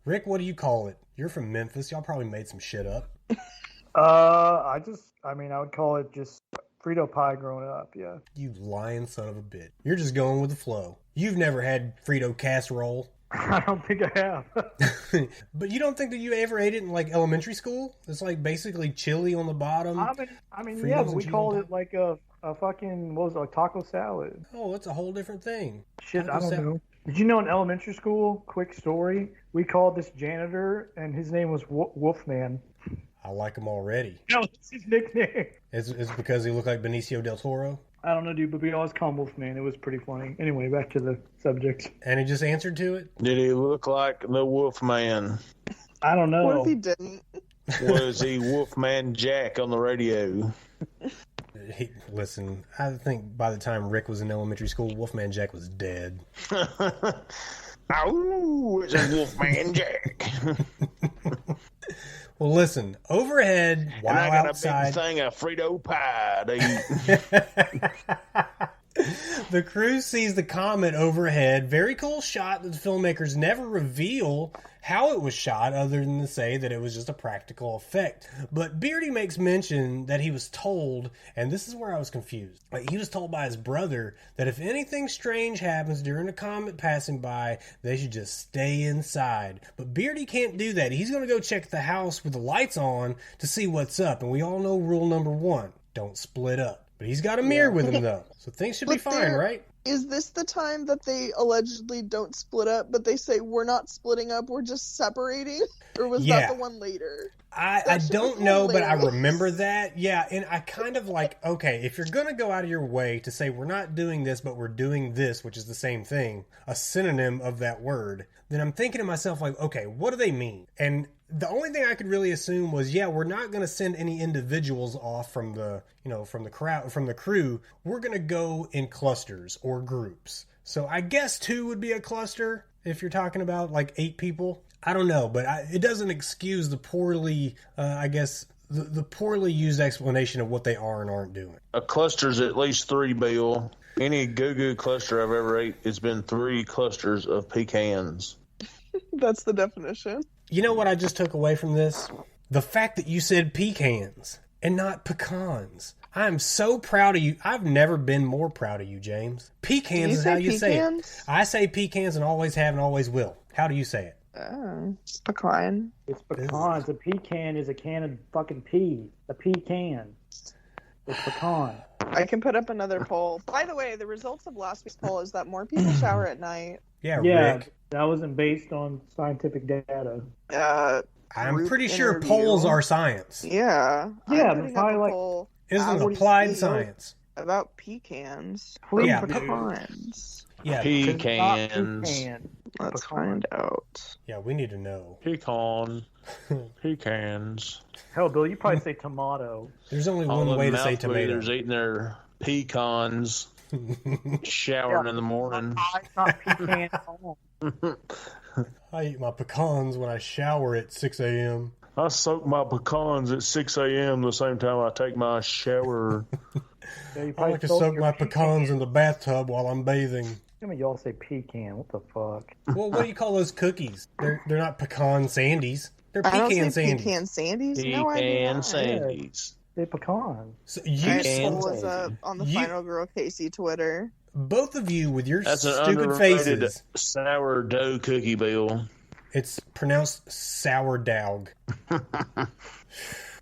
Rick, what do you call it? You're from Memphis. Y'all probably made some shit up. I would call it just Frito pie growing up, yeah. You lying son of a bitch. You're just going with the flow. You've never had Frito casserole. I don't think I have. But you don't think that you ever ate it in like elementary school? It's like basically chili on the bottom. Fritos yeah, but we called it like a fucking, what was it, like taco salad. Oh, that's a whole different thing. Shit, I don't know. Did you know in elementary school, quick story, we called this janitor, and his name was Wolfman. I like him already. No, it's his nickname. It's because he looked like Benicio del Toro? I don't know, dude, but we always call him Wolfman. It was pretty funny. Anyway, back to the subject. And he just answered to it? Did he look like the Wolfman? I don't know. What if he didn't? Was he Wolfman Jack on the radio? Listen, I think by the time Rick was in elementary school, Wolfman Jack was dead. Oh, it's a Wolfman Jack. Well, listen, overhead, while and I got outside, a big thing of Frito pie to eat. The crew sees the comet overhead. Very cool shot that the filmmakers never reveal how it was shot other than to say that it was just a practical effect. But Beardy makes mention that he was told, and this is where I was confused, like he was told by his brother that if anything strange happens during a comet passing by, they should just stay inside. But Beardy can't do that. He's going to go check the house with the lights on to see what's up. And we all know rule number 1, don't split up. But he's got a mirror with him, though. So things should be fine, right? Is this the time that they allegedly don't split up, but they say, we're not splitting up, we're just separating? Or was that the one later? I don't know, but I remember that. Yeah, and I kind of like, okay, if you're going to go out of your way to say we're not doing this, but we're doing this, which is the same thing, a synonym of that word, then I'm thinking to myself, like, okay, what do they mean? And the only thing I could really assume was, yeah, we're not going to send any individuals off from the, from the crowd, from the crew. We're going to go in clusters or groups. So I guess 2 would be a cluster if you're talking about like 8 people. I don't know, but it doesn't excuse the poorly, the poorly used explanation of what they are and aren't doing. A cluster's at least 3, Bill. Any goo-goo cluster I've ever ate, it's been 3 clusters of pecans. That's the definition. You know what I just took away from this? The fact that you said pecans and not pecans. I'm so proud of you. I've never been more proud of you, James. Pecans is how you say it. I say pecans and always have and always will. How do you say it? Pecan. It's pecans. A pecan is a can of fucking pea. A pecan. It's pecan. I can put up another poll. By the way, the results of last week's poll is that more people shower at night. Yeah, Rick. That wasn't based on scientific data. I'm pretty sure polls are science. Yeah. Yeah, but probably like... Isn't it applied science? About pecans. Yeah. Pecans. Yeah. Pecans. Let's find out. Yeah, we need to know. Pecan. Pecans. Hell, Bill, you probably say tomato. There's only one way to say tomato. There's eating their pecans, showering in the morning. It's not pecan at all. I eat my pecans when I shower at 6 a.m. I soak my pecans at 6 a.m. the same time I take my shower. Yeah, I like to soak my pecans in the bathtub while I'm bathing. Some of y'all say pecan. What the fuck? Well, what do you call those cookies? They're not pecan sandies. They're I don't pecan say sandies. Pecan sandies? No, I Pecan do not. sandies. They're pecan. So Poll was up on the Final Girl Casey Twitter. Both of you with your That's an stupid underrated faces. sourdough cookie, Bill. It's pronounced sourdough.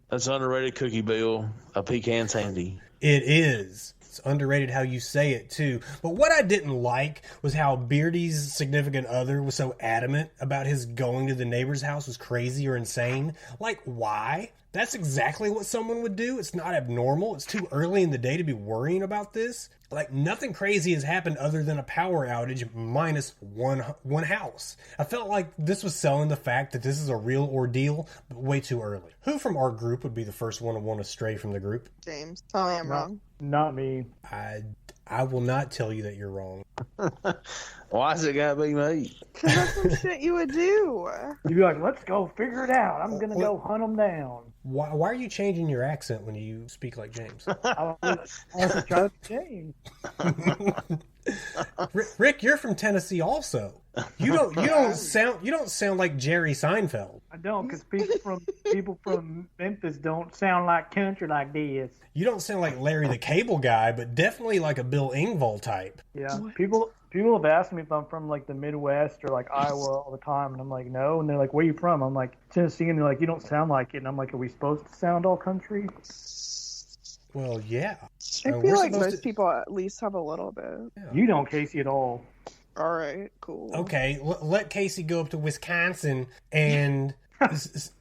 That's an underrated cookie, Bill. A pecan sandy. It is. It's underrated how you say it, too. But what I didn't like was how Beardy's significant other was so adamant about his going to the neighbor's house was crazy or insane. Like, why? That's exactly what someone would do. It's not abnormal. It's too early in the day to be worrying about this. Like, nothing crazy has happened other than a power outage minus one house. I felt like this was selling the fact that this is a real ordeal, but way too early. Who from our group would be the first one to want to stray from the group? James. Tell me I'm wrong. Not me. I I will not tell you that you're wrong. Why's it gotta be me? Because that's some shit you would do. You'd be like, let's go figure it out. I'm going to go hunt them down. Why are you changing your accent when you speak like James? I was trying to change. Rick, you're from Tennessee also. You don't sound like Jerry Seinfeld. I don't, because people from Memphis don't sound like country like this. You don't sound like Larry the Cable Guy, but definitely like a Bill Engvall type. Yeah, people have asked me if I'm from like the Midwest or like Iowa all the time, and I'm like, no. And they're like, where are you from? I'm like, Tennessee, and they're like, you don't sound like it. And I'm like, are we supposed to sound all country? Well, yeah. I feel like most people at least have a little bit. Yeah. You don't, Casey, at all. All right, cool. Okay, let Casey go up to Wisconsin and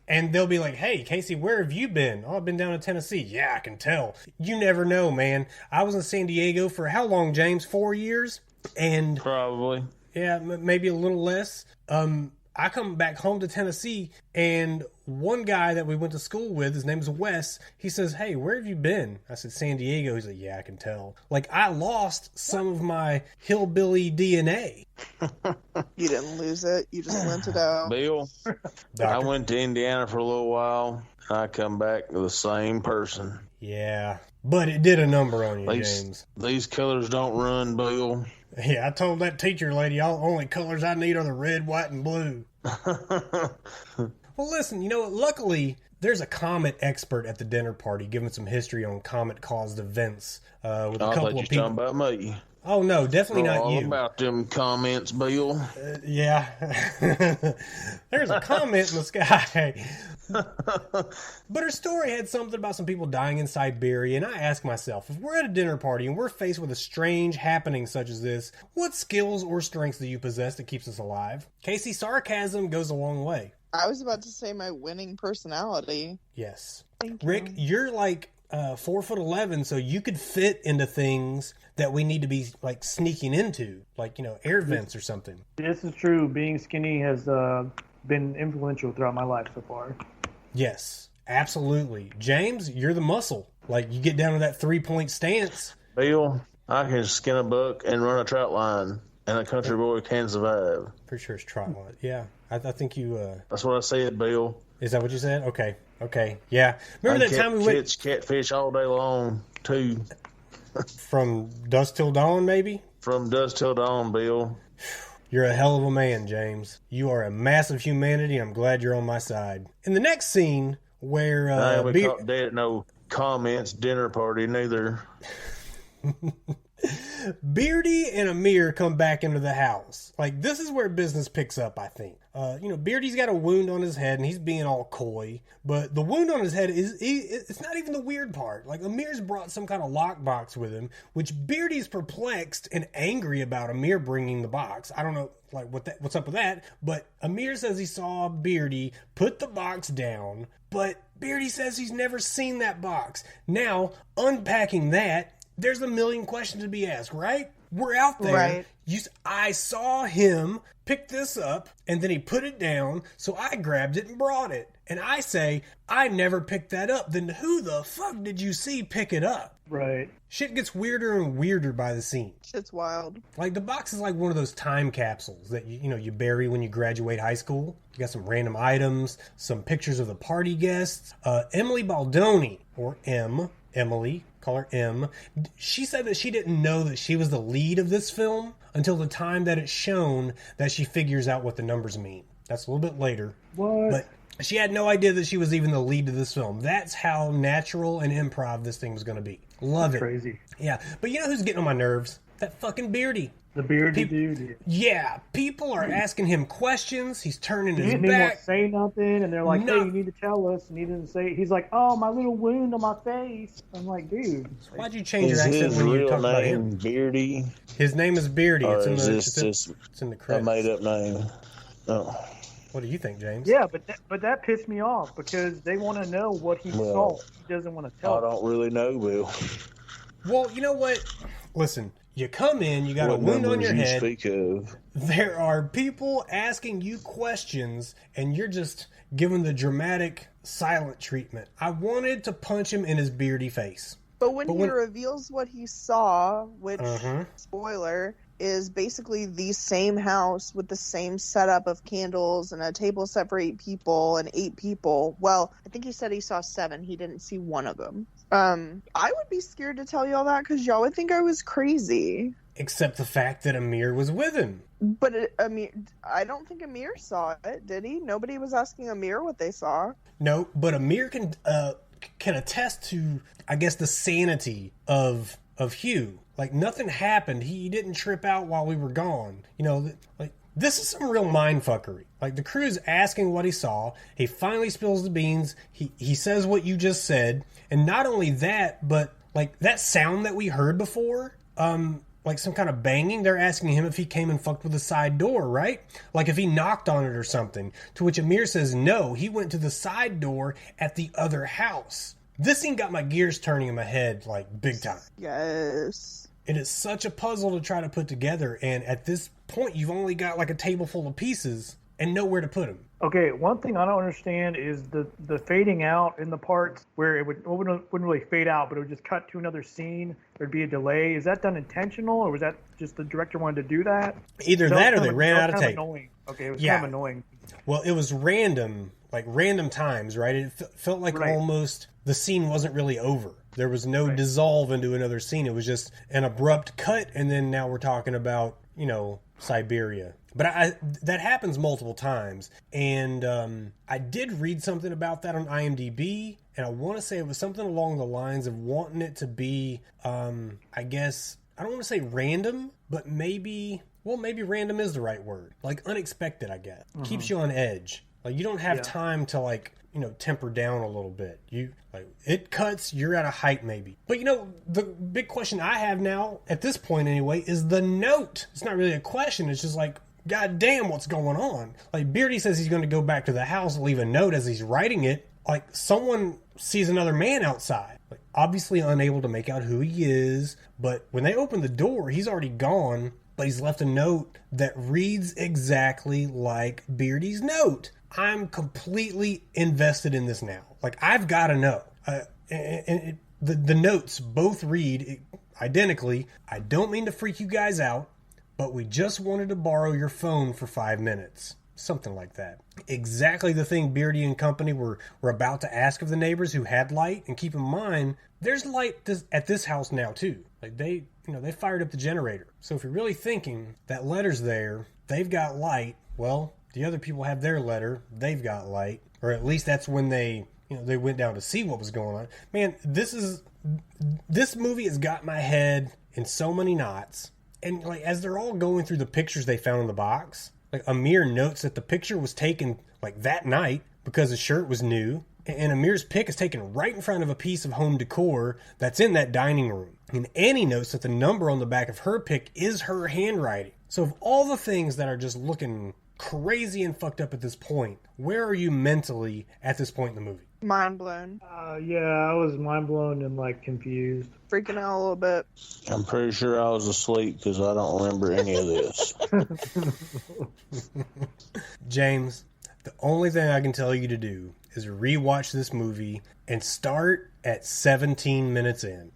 and they'll be like, hey, Casey, where have you been? Oh, I've been down in Tennessee. Yeah, I can tell. You never know, man. I was in San Diego for how long, James? 4 years? And Probably. yeah, maybe a little less. I come back home to Tennessee, and one guy that we went to school with, his name is Wes, he says, hey, where have you been? I said, San Diego. He's like, yeah, I can tell. Like, I lost some of my hillbilly DNA. You didn't lose it. You just lent it out. Bill, I went to Indiana for a little while, and I come back the same person. Yeah, but it did a number on you, James. These colors don't run, Bill. Yeah, I told that teacher lady, all only colors I need are the red, white, and blue. Well, listen, you know what? Luckily, there's a comet expert at the dinner party giving some history on comet-caused events with a couple of people. Talking about me. Oh, no, definitely not all you. About them comments, Bill. Yeah. There's a comet in the sky. But her story had something about some people dying in Siberia, and I ask myself, if we're at a dinner party and we're faced with a strange happening such as this, what skills or strengths do you possess that keeps us alive? Casey, sarcasm goes a long way. I was about to say my winning personality. Yes. Thank you. Rick, you're like 4'11", so you could fit into things that we need to be like sneaking into, like, you know, air vents or something. This is true. Being skinny has been influential throughout my life so far. Yes, absolutely. James, you're the muscle. Like, you get down to that 3-point stance. Bill, I can skin a buck and run a trout line, and a country boy can survive. Pretty sure it's trot line. Yeah, I think you... That's what I said, Bill. Is that what you said? Okay. Yeah. Remember that time we went... Catfish all day long, too. From dusk till dawn, maybe? From dusk till dawn, Bill. You're a hell of a man, James. You are a mass of humanity. I'm glad you're on my side. In the next scene, where... I ain't caught dead at no comments dinner party, neither. Beardy and Amir come back into the house. Like, this is where business picks up, I think. Beardy's got a wound on his head, and he's being all coy. But the wound on his head it's not even the weird part. Like, Amir's brought some kind of lockbox with him, which Beardy's perplexed and angry about Amir bringing the box. I don't know, like, what's up with that. But Amir says he saw Beardy put the box down, but Beardy says he's never seen that box. Now, unpacking that, there's a million questions to be asked, right? We're out there. Right. I saw him pick this up, and then he put it down, so I grabbed it and brought it. And I say, I never picked that up. Then who the fuck did you see pick it up? Right. Shit gets weirder and weirder by the scene. Shit's wild. Like, the box is like one of those time capsules that you bury when you graduate high school. You got some random items, some pictures of the party guests. Emily Baldoni, or Emily, call her M. She said that she didn't know that she was the lead of this film until the time that it's shown that she figures out what the numbers mean. That's a little bit later. What? But she had no idea that she was even the lead of this film. That's how natural and improv this thing was going to be. Love it. Crazy. Yeah. But you know who's getting on my nerves? That fucking Beardy. The beardy dude. Yeah, people are asking him questions. He's turning his He back. won't say nothing, and they're like, "Hey, you need to tell us." And he didn't say. He's like, "Oh, my little wound on my face." I'm like, "Dude, why'd you change your accent when you talk about him?" Beardy? His name is Beardy. Or It's in is the this it's in the a credits. made-up name? Oh. What do you think, James? yeah." But that pissed me off because they want to know what he saw. He doesn't want to tell. I don't really know, Bill. Well, you know what? Listen, you come in, you got What a wound on your numbers head. you speak of? There are people asking you questions, and you're just giving the dramatic silent treatment. I wanted to punch him in his beardy face. But when he reveals what he saw, which, spoiler, is basically the same house with the same setup of candles and a table set for 8 people and 8 people. Well, I think he said he saw 7. He didn't see one of them. I would be scared to tell y'all that because y'all would think I was crazy. Except the fact that Amir was with him. But Amir, I don't think Amir saw it, did he? Nobody was asking Amir what they saw. No, but Amir can attest to, I guess, the sanity of Hugh. Like, nothing happened. He didn't trip out while we were gone. You know, like, this is some real mindfuckery. Like, the crew's asking what he saw. He finally spills the beans. He says what you just said. And not only that, but, like, that sound that we heard before, like some kind of banging, they're asking him if he came and fucked with the side door, right? Like if he knocked on it or something. To which Amir says, no, he went to the side door at the other house. This scene got my gears turning in my head, like, big time. Yes. It is such a puzzle to try to put together, and at this point, you've only got, like, a table full of pieces and nowhere to put them. Okay, one thing I don't understand is the fading out in the parts where it wouldn't really fade out, but it would just cut to another scene. There'd be a delay. Is that done intentional, or was that just the director wanted to do that? Either that or they ran out of tape. Annoying. Okay, it was kind of annoying. Well, it was random, like random times, right? It felt like almost the scene wasn't really over. There was no dissolve into another scene. It was just an abrupt cut, and then now we're talking about, you know, Siberia. But that happens multiple times, and I did read something about that on IMDb, and I want to say it was something along the lines of wanting it to be, I guess, I don't want to say random, but maybe random is the right word. Like unexpected, I guess. Mm-hmm. Keeps you on edge. Like you don't have time to, like, you know, temper down a little bit. You, like, it cuts, you're at a height maybe. But, you know, the big question I have now, at this point anyway, is the note. It's not really a question, it's just like, God damn, what's going on? Like, Beardy says he's going to go back to the house and leave a note as he's writing it. Like, someone sees another man outside. Like, obviously unable to make out who he is. But when they open the door, he's already gone. But he's left a note that reads exactly like Beardy's note. I'm completely invested in this now. Like, I've got to know. The notes both read identically. I don't mean to freak you guys out, but we just wanted to borrow your phone for 5 minutes. Something like that. Exactly the thing Beardy and company were about to ask of the neighbors who had light. And keep in mind, there's light at this house now too. Like they fired up the generator. So if you're really thinking that letter's there, they've got light, well, the other people have their letter, they've got light. Or at least that's when they went down to see what was going on. Man, this movie has got my head in so many knots. And like as they're all going through the pictures they found in the box, like Amir notes that the picture was taken like that night because his shirt was new, and Amir's pic is taken right in front of a piece of home decor that's in that dining room. And Annie notes that the number on the back of her pic is her handwriting. So of all the things that are just looking crazy and fucked up at this point, where are you mentally at this point in the movie? Mind blown. Yeah, I was mind blown and like confused. Freaking out a little bit. I'm pretty sure I was asleep because I don't remember any of this. James, the only thing I can tell you to do is rewatch this movie and start at 17 minutes in.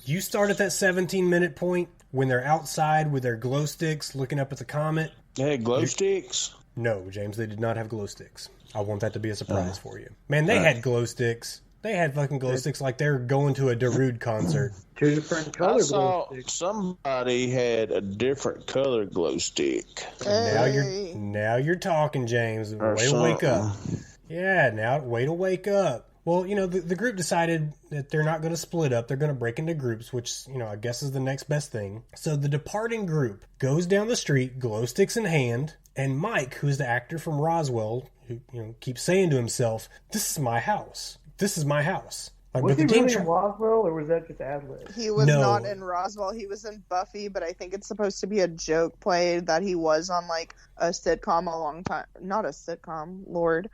You start at that 17-minute point when they're outside with their glow sticks looking up at the comet. They had glow sticks? No, James, they did not have glow sticks. I want that to be a surprise for you. Man, they had glow sticks. They had fucking glow sticks like they were going to a Darude concert. 2 different color I saw glow sticks. somebody had a different color glow stick. Hey. Now you're talking, James. Or Way to wake up. something. Yeah, now way to wake up. Well, you know, the group decided that they're not going to split up. They're going to break into groups, which, you know, I guess is the next best thing. So the departing group goes down the street, glow sticks in hand, and Mike, who's the actor from Roswell, who, you know, keeps saying to himself, "This is my house. This is my house." Like, Was but he the team really in Roswell, or was that just ad-lib? He was No. not in Roswell. He was in Buffy, but I think it's supposed to be a joke play that he was on like a sitcom a long time. Not a sitcom, Lord.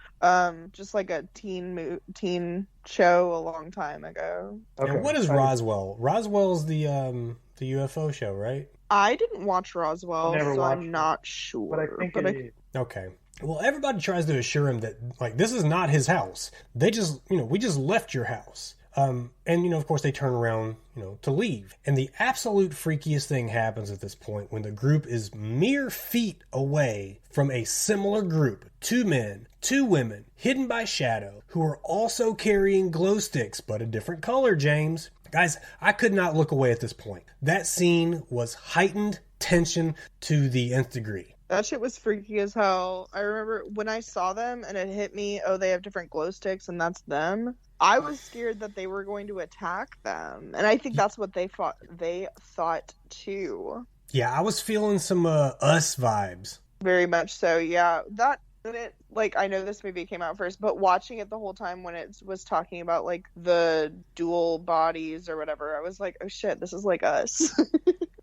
Just like a teen show a long time ago. Okay. And what is Roswell? Roswell's the UFO show, right? I didn't watch Roswell, Never so watched I'm it. not sure. But I think it is. Okay. Well, everybody tries to assure him that, like, this is not his house. They just, you know, we just left your house. And, of course, they turn around, to leave. And the absolute freakiest thing happens at this point when the group is mere feet away from a similar group. 2 men, 2 women, hidden by shadow, who are also carrying glow sticks, but a different color, James. Guys, I could not look away at this point. That scene was heightened tension to the nth degree. That shit was freaky as hell. I remember when I saw them and it hit me, oh, they have different glow sticks and that's them. I was scared that they were going to attack them. And I think that's what they thought too. Yeah, I was feeling some Us vibes. Very much so, yeah. I know this movie came out first, but watching it the whole time when it was talking about, like, the dual bodies or whatever, I was like, oh shit, this is like Us.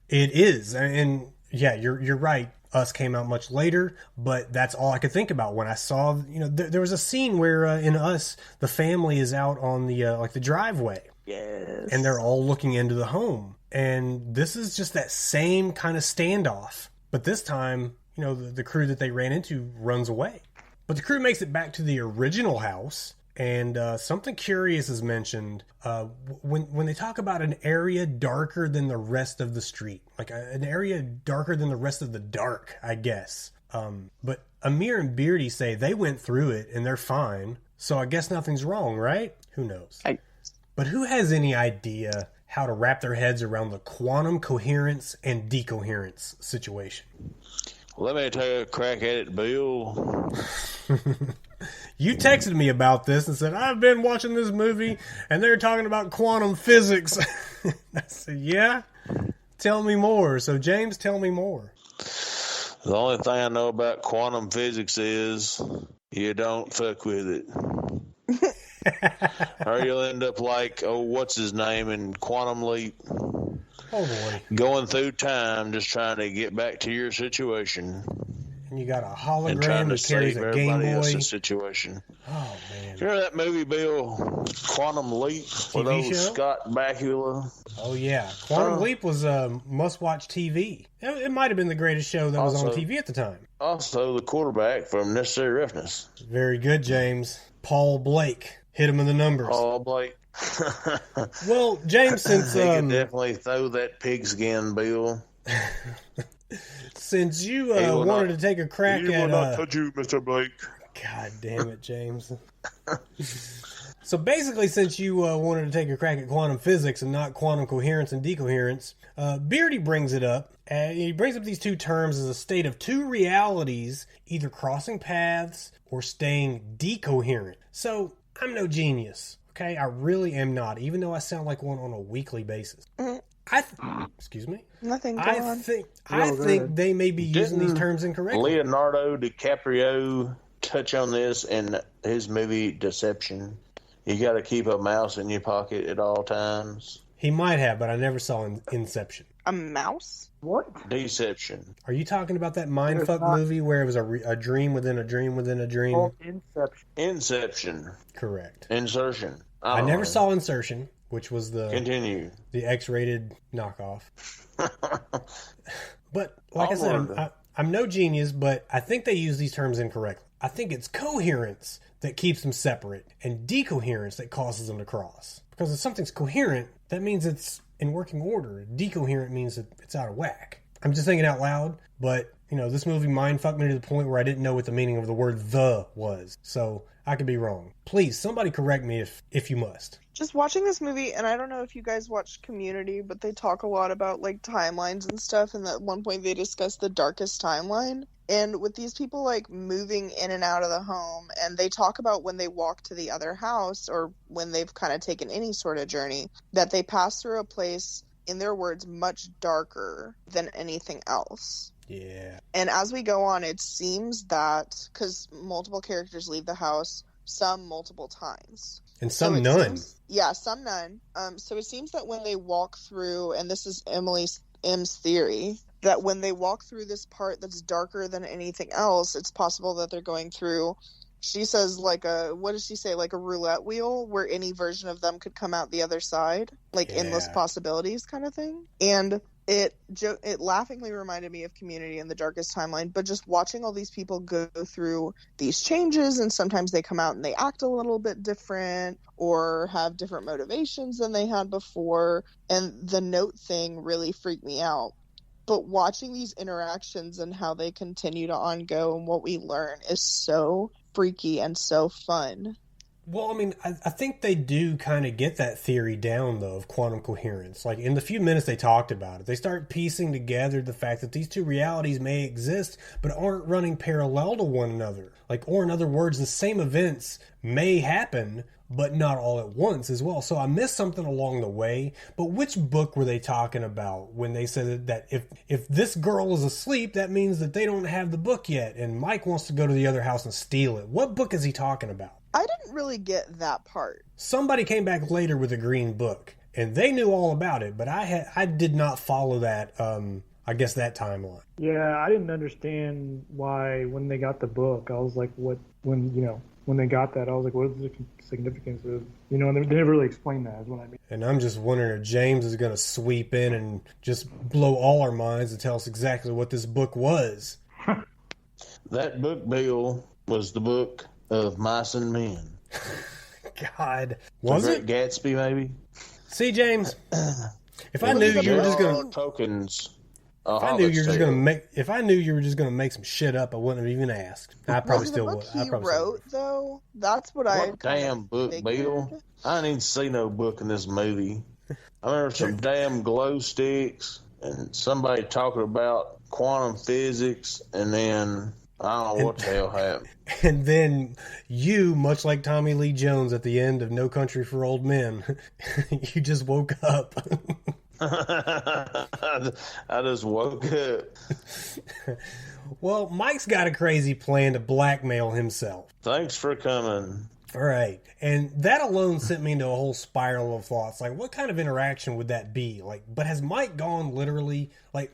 It is. And yeah, you're right. Us came out much later, but that's all I could think about when I saw, there was a scene where in Us, the family is out on the, the driveway. Yes. And they're all looking into the home. And this is just that same kind of standoff. But this time, the crew that they ran into runs away. But the crew makes it back to the original house. And something curious is mentioned when they talk about an area darker than the rest of the street. Like an area darker than the rest of the dark, I guess. But Amir and Beardy say they went through it and they're fine. So I guess nothing's wrong, right? Who knows? But who has any idea how to wrap their heads around the quantum coherence and decoherence situation? Let me take a crack at it, Bill. You texted me about this and said, I've been watching this movie and they're talking about quantum physics. I said, yeah? Tell me more. So, James, tell me more. The only thing I know about quantum physics is you don't fuck with it. Or you'll end up like, what's his name in Quantum Leap? Oh, boy. Going through time, just trying to get back to your situation. And you got a hologram that carries a Game Boy. Situation. Oh, man. You remember that movie, Bill? Quantum Leap? With old Scott Bakula? Oh, yeah. Quantum Leap was must-watch TV. It might have been the greatest show that was on TV at the time. Also, the quarterback from Necessary Roughness. Very good, James. Paul Blake. Hit him in the numbers. Paul Blake. Well, James, since... He could definitely throw that pigskin, Bill. Since you wanted to take a crack at... He will not touch you, Mr. Blake. God damn it, James. So basically, since you wanted to take a crack at quantum physics and not quantum coherence and decoherence, Beardy brings it up. He brings up these two terms as a state of two realities either crossing paths or staying decoherent. So, I'm no genius, okay? I really am not, even though I sound like one on a weekly basis. Excuse me? Nothing. I think they may be using these terms incorrectly. Leonardo DiCaprio touch on this in his movie Deception. You got to keep a mouse in your pocket at all times. He might have, but I never saw Inception. A mouse? What? Deception. Are you talking about that mindfuck movie where it was a dream within a dream within a dream? Oh, Inception. Inception. Correct. Insertion. I never saw Insertion, which was the X-rated knockoff. But like I said, I'm no genius, but I think they use these terms incorrectly. I think it's coherence that keeps them separate and decoherence that causes them to cross. Because if something's coherent, that means it's in working order. Decoherent means that it's out of whack. I'm just thinking out loud, but this movie mindfucked me to the point where I didn't know what the meaning of the word "the" was. So I could be wrong. Please, somebody correct me if you must. Just watching this movie, and I don't know if you guys watch Community, but they talk a lot about like timelines and stuff, and at one point they discuss the darkest timeline. And with these people like moving in and out of the home, and they talk about when they walk to the other house or when they've kind of taken any sort of journey, that they pass through a place, in their words, much darker than anything else. Yeah. And as we go on, it seems that, because multiple characters leave the house, some multiple times. And some none. Some none. So it seems that when they walk through, and this is M's theory, that when they walk through this part that's darker than anything else, it's possible that they're going through, she says, like what does she say, like a roulette wheel, where any version of them could come out the other side, like endless possibilities kind of thing. And It laughingly reminded me of Community in the Darkest Timeline, but just watching all these people go through these changes, and sometimes they come out and they act a little bit different or have different motivations than they had before, and the note thing really freaked me out. But watching these interactions and how they continue to ongo and what we learn is so freaky and so fun. Well, I mean, I think they do kind of get that theory down, though, of quantum coherence. Like, in the few minutes they talked about it, they start piecing together the fact that these two realities may exist, but aren't running parallel to one another. Like, or in other words, the same events may happen, but not all at once as well. So I missed something along the way. But which book were they talking about when they said that if this girl is asleep, that means that they don't have the book yet, and Mike wants to go to the other house and steal it? What book is he talking about? I didn't really get that part. Somebody came back later with a green book, and they knew all about it, but I did not follow that, I guess, that timeline. Yeah, I didn't understand why when they got the book, I was like, when they got that, I was like, what is the significance of, and they never really explained that, is what I mean. And I'm just wondering if James is going to sweep in and just blow all our minds and tell us exactly what this book was. That book, Bill, was the book of Mice and Men. God. Was it? Gatsby, maybe? See, James, if I knew you were just going to... Tokens. If I knew you were just going to make some shit up, I wouldn't have even asked. I probably still would. He wrote, though? That's what I... What damn book, Bill? I didn't even see no book in this movie. I remember some damn glow sticks and somebody talking about quantum physics, and then I don't know what the hell happened. And then you, much like Tommy Lee Jones at the end of No Country for Old Men, you just woke up. I just woke up. Well, Mike's got a crazy plan to blackmail himself. Thanks for coming. All right. And that alone sent me into a whole spiral of thoughts. Like, what kind of interaction would that be? Like, but has Mike gone literally,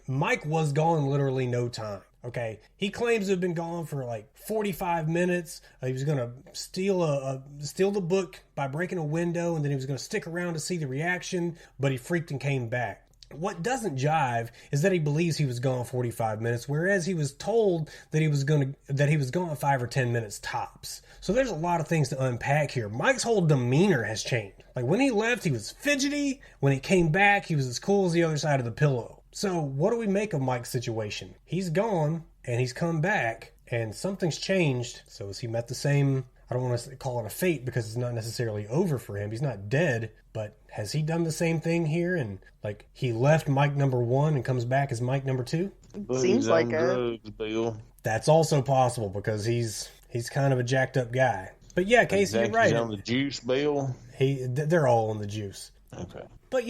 Mike was gone literally no time. Okay, he claims to have been gone for like 45 minutes. He was going to steal the book by breaking a window, and then he was going to stick around to see the reaction, but he freaked and came back. What doesn't jive is that he believes he was gone 45 minutes, whereas he was told that he was gone 5 or 10 minutes tops. So there's a lot of things to unpack here. Mike's whole demeanor has changed. Like, when he left, he was fidgety. When he came back, he was as cool as the other side of the pillow. So what do we make of Mike's situation? He's gone, and he's come back, and something's changed. So has he met the same, I don't want to call it a fate because it's not necessarily over for him. He's not dead, but has he done the same thing here? And, like, he left Mike number 1 and comes back as Mike number 2? Seems like it. Drugs, Bill. That's also possible because he's kind of a jacked up guy. But yeah, Casey, you're right. He's on the juice, Bill? They're all on the juice. Okay. But,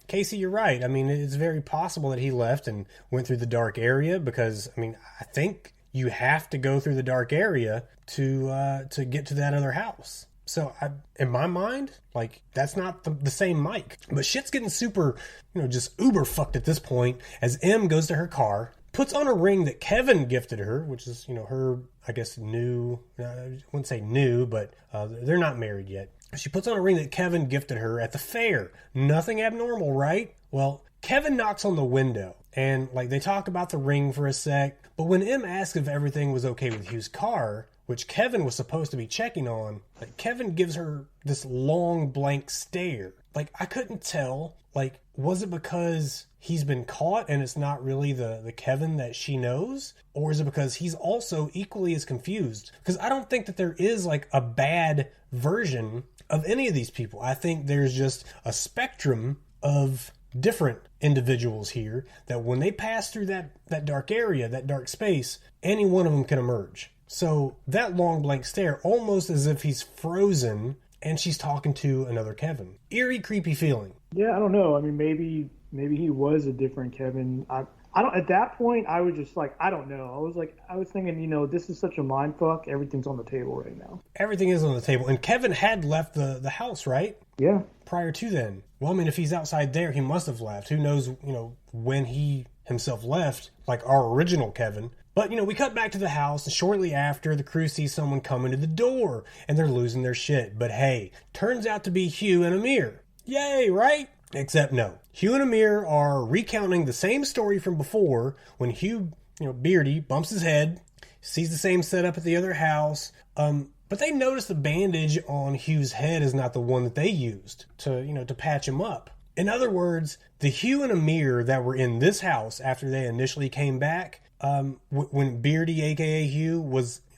Casey, you're right. I mean, it's very possible that he left and went through the dark area because, I think you have to go through the dark area to get to that other house. So, in my mind, that's not the same Mike. But shit's getting super, just uber fucked at this point as M goes to her car, puts on a ring that Kevin gifted her, which is, her, I guess, new, I wouldn't say new, but they're not married yet. She puts on a ring that Kevin gifted her at the fair. Nothing abnormal, right? Well, Kevin knocks on the window, and they talk about the ring for a sec, but when M asks if everything was okay with Hugh's car, which Kevin was supposed to be checking on, Kevin gives her this long blank stare. I couldn't tell, was it because he's been caught and it's not really the Kevin that she knows? Or is it because he's also equally as confused? Because I don't think that there is a bad version of any of these people. I think there's just a spectrum of different individuals here that when they pass through that dark area, that dark space, any one of them can emerge. So that long blank stare, almost as if he's frozen and she's talking to another Kevin. Eerie, creepy feeling. Yeah, I don't know. Maybe he was a different Kevin. I don't. At that point, I was just I don't know. I was thinking, this is such a mind fuck. Everything's on the table right now. Everything is on the table, and Kevin had left the house, right? Yeah. Prior to then. Well, if he's outside there, he must have left. Who knows? When he himself left, our original Kevin. But, we cut back to the house, and shortly after, the crew sees someone coming to the door, and they're losing their shit. But hey, turns out to be Hugh and Amir. Yay, right? Except no. Hugh and Amir are recounting the same story from before when Hugh, Beardy, bumps his head, sees the same setup at the other house, but they notice the bandage on Hugh's head is not the one that they used to patch him up. In other words, the Hugh and Amir that were in this house after they initially came back, when Beardy, aka Hugh,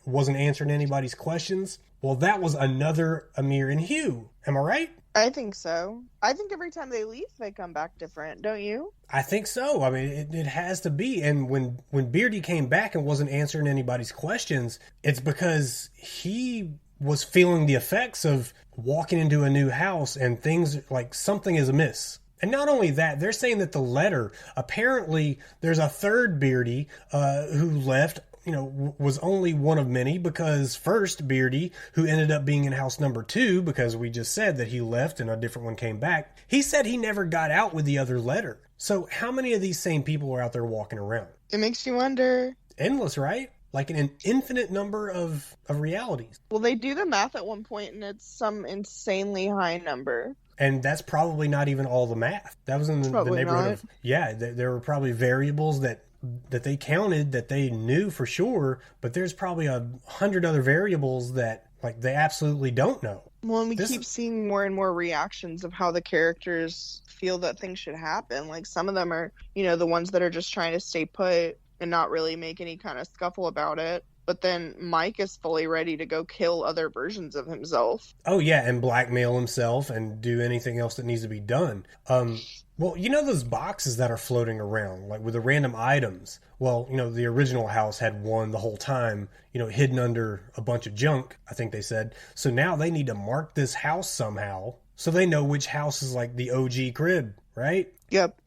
wasn't answering anybody's questions, well, that was another Amir and Hugh. Am I right? I think so. I think every time they leave, they come back different, don't you? I think so. I mean, it has to be. And when Beardy came back and wasn't answering anybody's questions, it's because he was feeling the effects of walking into a new house and things like something is amiss. And not only that, they're saying that the letter, apparently there's a third Beardy who left, was only one of many, because first Beardy, who ended up being in house number 2, because we just said that he left and a different one came back, he said he never got out with the other letter. So how many of these same people are out there walking around? It makes you wonder. Endless, right? Like an infinite number of realities. Well, they do the math at one point and it's some insanely high number. And that's probably not even all the math. That was in the neighborhood of, there were probably variables that they counted that they knew for sure, but there's probably 100 other variables that they absolutely don't know. Well, and we keep seeing more and more reactions of how the characters feel that things should happen. Like some of them are, the ones that are just trying to stay put and not really make any kind of scuffle about it. But then Mike is fully ready to go kill other versions of himself. Oh, yeah, and blackmail himself and do anything else that needs to be done. Well, those boxes that are floating around, like with the random items. Well, the original house had one the whole time, hidden under a bunch of junk, I think they said. So now they need to mark this house somehow so they know which house is like the OG crib, right? Yep.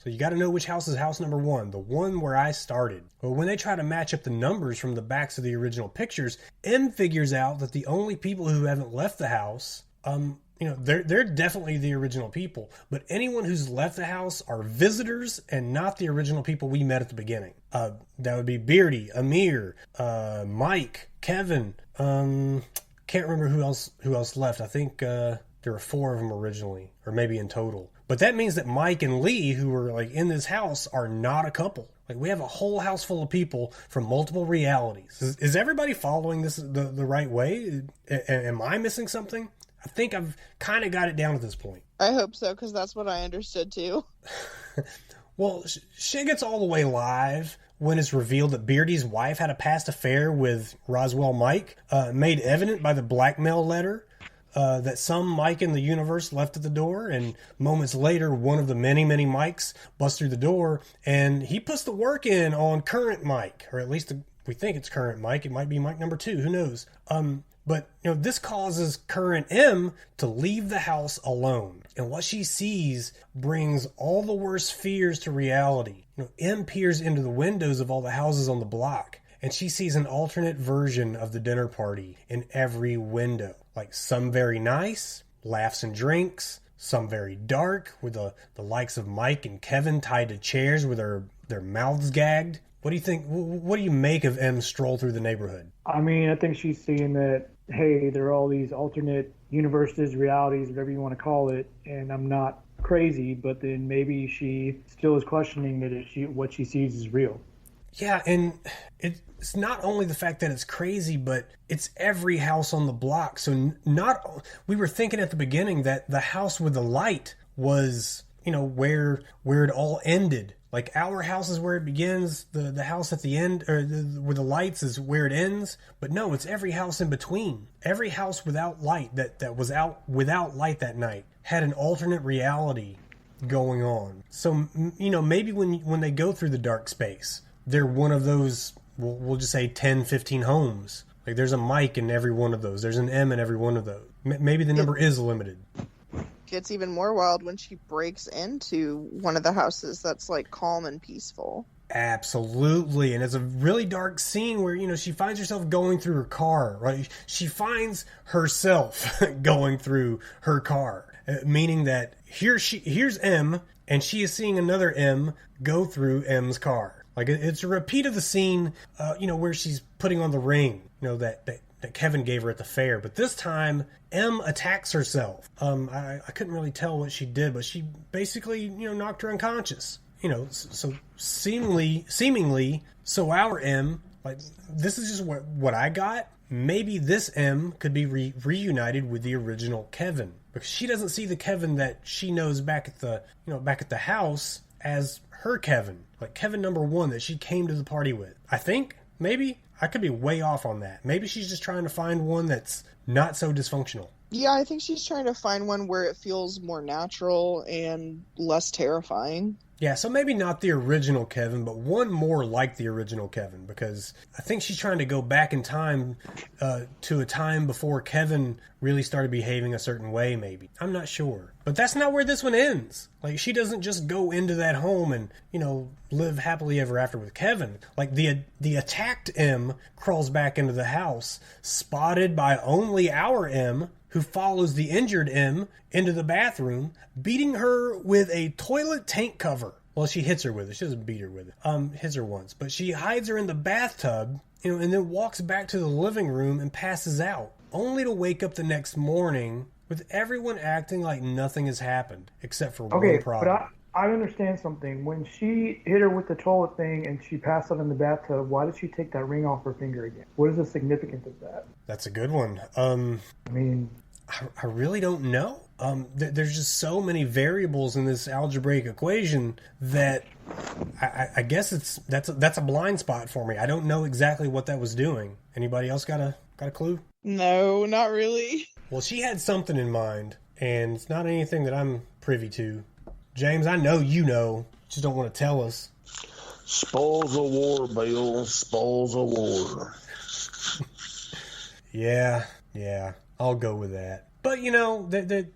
So you got to know which house is house number 1, the one where I started. But when they try to match up the numbers from the backs of the original pictures, M figures out that the only people who haven't left the house, they're definitely the original people. But anyone who's left the house are visitors and not the original people we met at the beginning. That would be Beardy, Amir, Mike, Kevin. Can't remember who else left. I think there were 4 of them originally, or maybe in total. But that means that Mike and Lee, who were in this house, are not a couple. We have a whole house full of people from multiple realities. Is everybody following this the right way? Am I missing something? I think I've kind of got it down at this point. I hope so, because that's what I understood too. Well, shit gets all the way live when it's revealed that Beardy's wife had a past affair with Roswell Mike, made evident by the blackmail letter that some Mike in the universe left at the door, and moments later one of the many Mikes busts through the door and he puts the work in on current Mike, or at least we think it's current Mike. It might be Mike number 2, who knows. But this causes current M to leave the house alone, and what she sees brings all the worst fears to reality. M peers into the windows of all the houses on the block, and she sees an alternate version of the dinner party in every window. Some very nice, laughs and drinks, some very dark, with the likes of Mike and Kevin tied to chairs with their mouths gagged. What do you think? What do you make of M's stroll through the neighborhood? I mean, I think she's seeing that, hey, there are all these alternate universes, realities, whatever you want to call it, and I'm not crazy, but then maybe she still is questioning that what she sees is real. Yeah, and it's not only the fact that it's crazy, but it's every house on the block. So we were thinking at the beginning that the house with the light was, where it all ended. Our house is where it begins, the house at the end, or where the lights is where it ends. But no, it's every house in between. Every house without light that was out without light that night had an alternate reality going on. So, maybe when they go through the dark space, they're one of those, we'll just say 10, 15 homes. There's a Mike in every one of those. There's an M in every one of those. Maybe the number is limited. Gets even more wild when she breaks into one of the houses that's calm and peaceful. Absolutely. And it's a really dark scene where, she finds herself going through her car, right? She finds herself going through her car, meaning that here's M, and she is seeing another M go through M's car. It's a repeat of the scene, where she's putting on the ring, that that Kevin gave her at the fair. But this time, M attacks herself. I couldn't really tell what she did, but she basically, knocked her unconscious. So seemingly, so our M, like, this is just what I got. Maybe this M could be reunited with the original Kevin, because she doesn't see the Kevin that she knows back at the house as her Kevin, like Kevin number 1 that she came to the party with. I think maybe I could be way off on that. Maybe she's just trying to find one that's not so dysfunctional. Yeah, I think she's trying to find one where it feels more natural and less terrifying. Yeah, so maybe not the original Kevin, but one more like the original Kevin, because I think she's trying to go back in time to a time before Kevin really started behaving a certain way, maybe. I'm not sure. But that's not where this one ends. Like, she doesn't just go into that home and, live happily ever after with Kevin. Like, the attacked M crawls back into the house, spotted by only our M, who follows the injured M into the bathroom, beating her with a toilet tank cover. Well, she hits her with it. She doesn't beat her with it. Hits her once. But she hides her in the bathtub, and then walks back to the living room and passes out, only to wake up the next morning with everyone acting like nothing has happened, except for one problem. But I understand something. When she hit her with the toilet thing and she passed out in the bathtub, why did she take that ring off her finger again? What is the significance of that? That's a good one. I really don't know. There's just so many variables in this algebraic equation that I guess that's a blind spot for me. I don't know exactly what that was doing. Anybody else got a clue? No, not really. Well, she had something in mind, and it's not anything that I'm privy to. James, I know you know. Just don't want to tell us. Spoils of war, Bill. Spoils of war. Yeah. I'll go with that. But,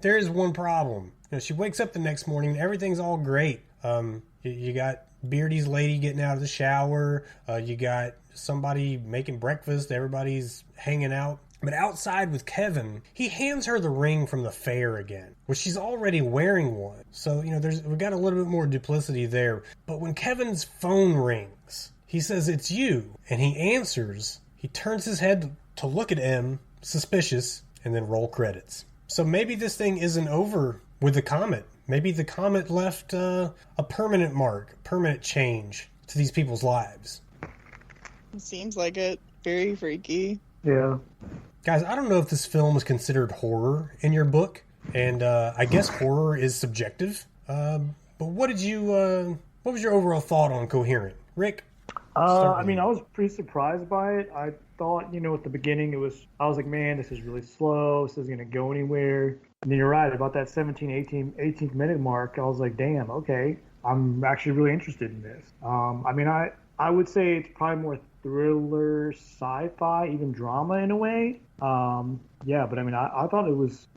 there is one problem. She wakes up the next morning and everything's all great. You got Beardy's lady getting out of the shower. You got somebody making breakfast. Everybody's hanging out. But outside with Kevin, he hands her the ring from the fair again, which she's already wearing one. So, we've got a little bit more duplicity there. But when Kevin's phone rings, he says, "It's you." And he answers. He turns his head to look at M, suspicious, and then roll credits. So maybe this thing isn't over with the comet. Maybe the comet left a permanent mark, permanent change to these people's lives. It seems like it. Very freaky. Yeah. Guys, I don't know if this film is considered horror in your book, and I guess horror is subjective. But what was your overall thought on Coherent? Rick? I was pretty surprised by it. I thought, at the beginning I was like, man, this is really slow. This isn't going to go anywhere. And then you're right, about that 18th minute mark, I was like, damn, okay. I'm actually really interested in this. I would say it's probably more thriller, sci-fi, even drama in a way. But I thought it was,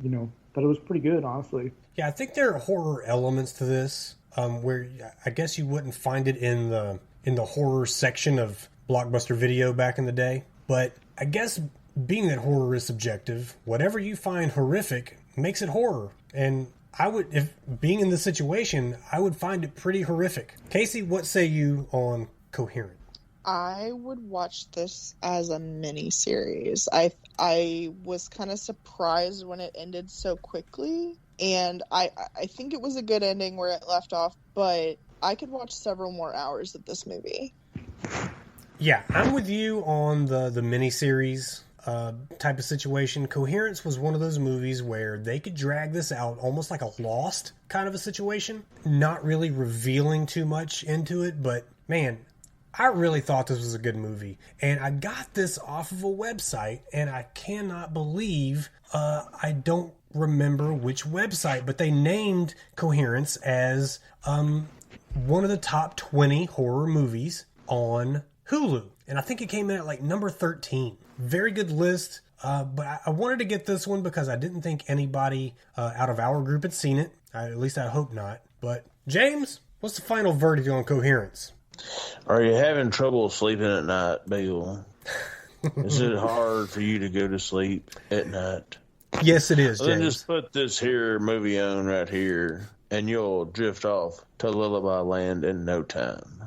pretty good, honestly. Yeah, I think there are horror elements to this, where I guess you wouldn't find it in the horror section of Blockbuster Video back in the day. But I guess being that horror is subjective, whatever you find horrific makes it horror. And if being in this situation, I would find it pretty horrific. Casey, what say you on Coherent? I would watch this as a mini-series. I was kind of surprised when it ended so quickly, and I think it was a good ending where it left off, but I could watch several more hours of this movie. Yeah, I'm with you on the miniseries type of situation. Coherence was one of those movies where they could drag this out almost like a Lost kind of a situation, not really revealing too much into it, but man, I really thought this was a good movie. And I got this off of a website, and I cannot believe I don't remember which website, but they named Coherence as one of the top 20 horror movies on Hulu. And I think it came in at like number 13. Very good list. But I wanted to get this one because I didn't think anybody out of our group had seen it. At least I hope not. But James, what's the final verdict on Coherence? Are you having trouble sleeping at night, Bill? Is it hard for you to go to sleep at night? Yes, it is, James. Then just put this here movie on right here, and you'll drift off to Lullaby Land in no time.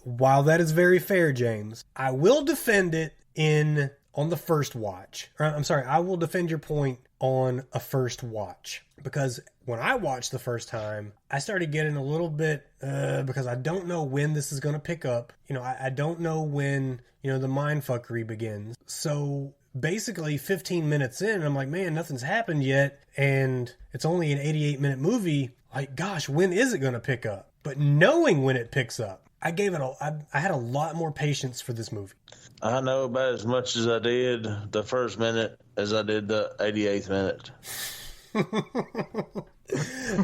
While that is very fair, James, I will defend it on the first watch. I'm sorry, I will defend your point on a first watch, because when I watched the first time, I started getting a little bit, because I don't know when this is going to pick up. I don't know when, the mindfuckery begins. So basically 15 minutes in, I'm like, man, nothing's happened yet. And it's only an 88-minute movie. Like, gosh, when is it going to pick up? But knowing when it picks up, I had a lot more patience for this movie. I know about as much as I did the first minute as I did the 88th minute.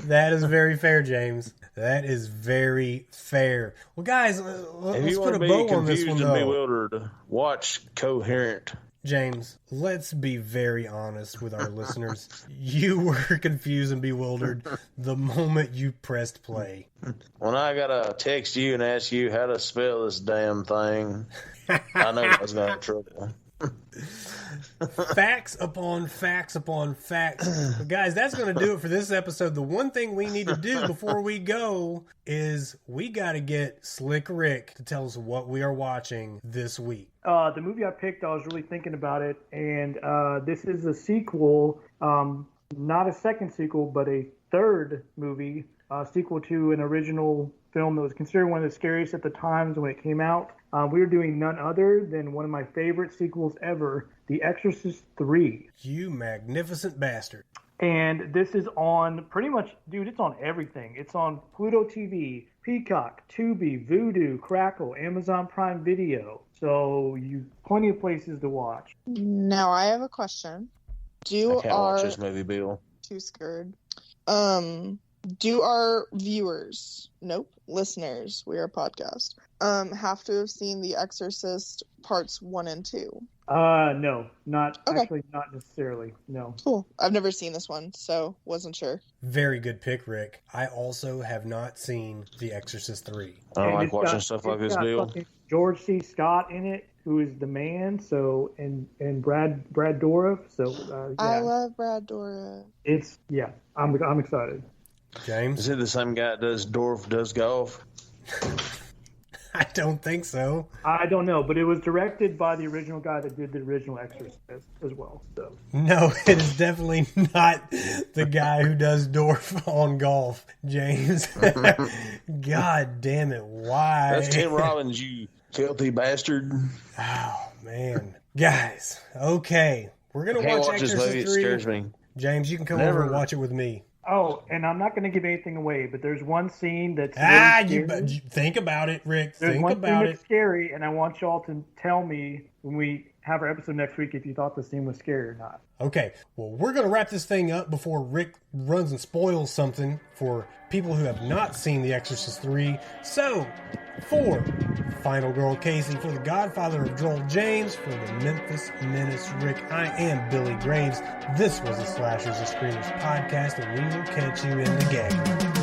That is very fair, James. That is very fair. Well, guys, let's put a bow on this one, though. Bewildered, watch Coherent. James, let's be very honest with our listeners. You were confused and bewildered the moment you pressed play. When I gotta text you and ask you how to spell this damn thing, I know I was gonna have trouble. Facts upon facts upon facts. But guys, that's going to do it for this episode. The one thing we need to do before we go is we got to get Slick Rick to tell us what we are watching this week. The movie I picked, I was really thinking about it, and this is a sequel, not a second sequel, but a third movie, sequel to an original film that was considered one of the scariest at the times when it came out. We were doing none other than one of my favorite sequels ever, The Exorcist 3. You magnificent bastard. And this is on pretty much, dude, it's on everything. It's on Pluto TV, Peacock, Tubi, Vudu, Crackle, Amazon Prime Video. So plenty of places to watch. Now I have a question. I can't watch this movie, Bill. Too scared. Do our viewers, listeners, we are a podcast, have to have seen The Exorcist parts 1 and 2? No, Okay. Actually, not necessarily. No. Cool. I've never seen this one, so wasn't sure. Very good pick, Rick. I also have not seen The Exorcist 3. I don't like watching stuff like this, Bill. George C. Scott in it, who is the man. So and Brad Dourif. So yeah. I love Brad Dourif. I'm excited. James? Is it the same guy that does Dorf Does Golf? I don't think so. I don't know, but it was directed by the original guy that did the original Exorcist as well. So no, it is definitely not the guy who does Dorf on Golf, James. God damn it, why? That's Tim Robbins, you filthy bastard. Oh, man. Guys, okay. We're going to watch Exorcist 3. It scares me. James, you can come over and watch it with me. Oh, and I'm not going to give anything away, but there's one scene that's you think about it, Rick. Think about it. Scary, and I want y'all to tell me when we have our episode next week if you thought the scene was scary or not. Okay, well, we're going to wrap this thing up before Rick runs and spoils something for people who have not seen The Exorcist 3. So, for Final Girl Casey, for the Godfather of Droll James, for the Memphis Menace Rick, I am Billy Graves. This was the Slashers and Screamers podcast, and we will catch you in the game.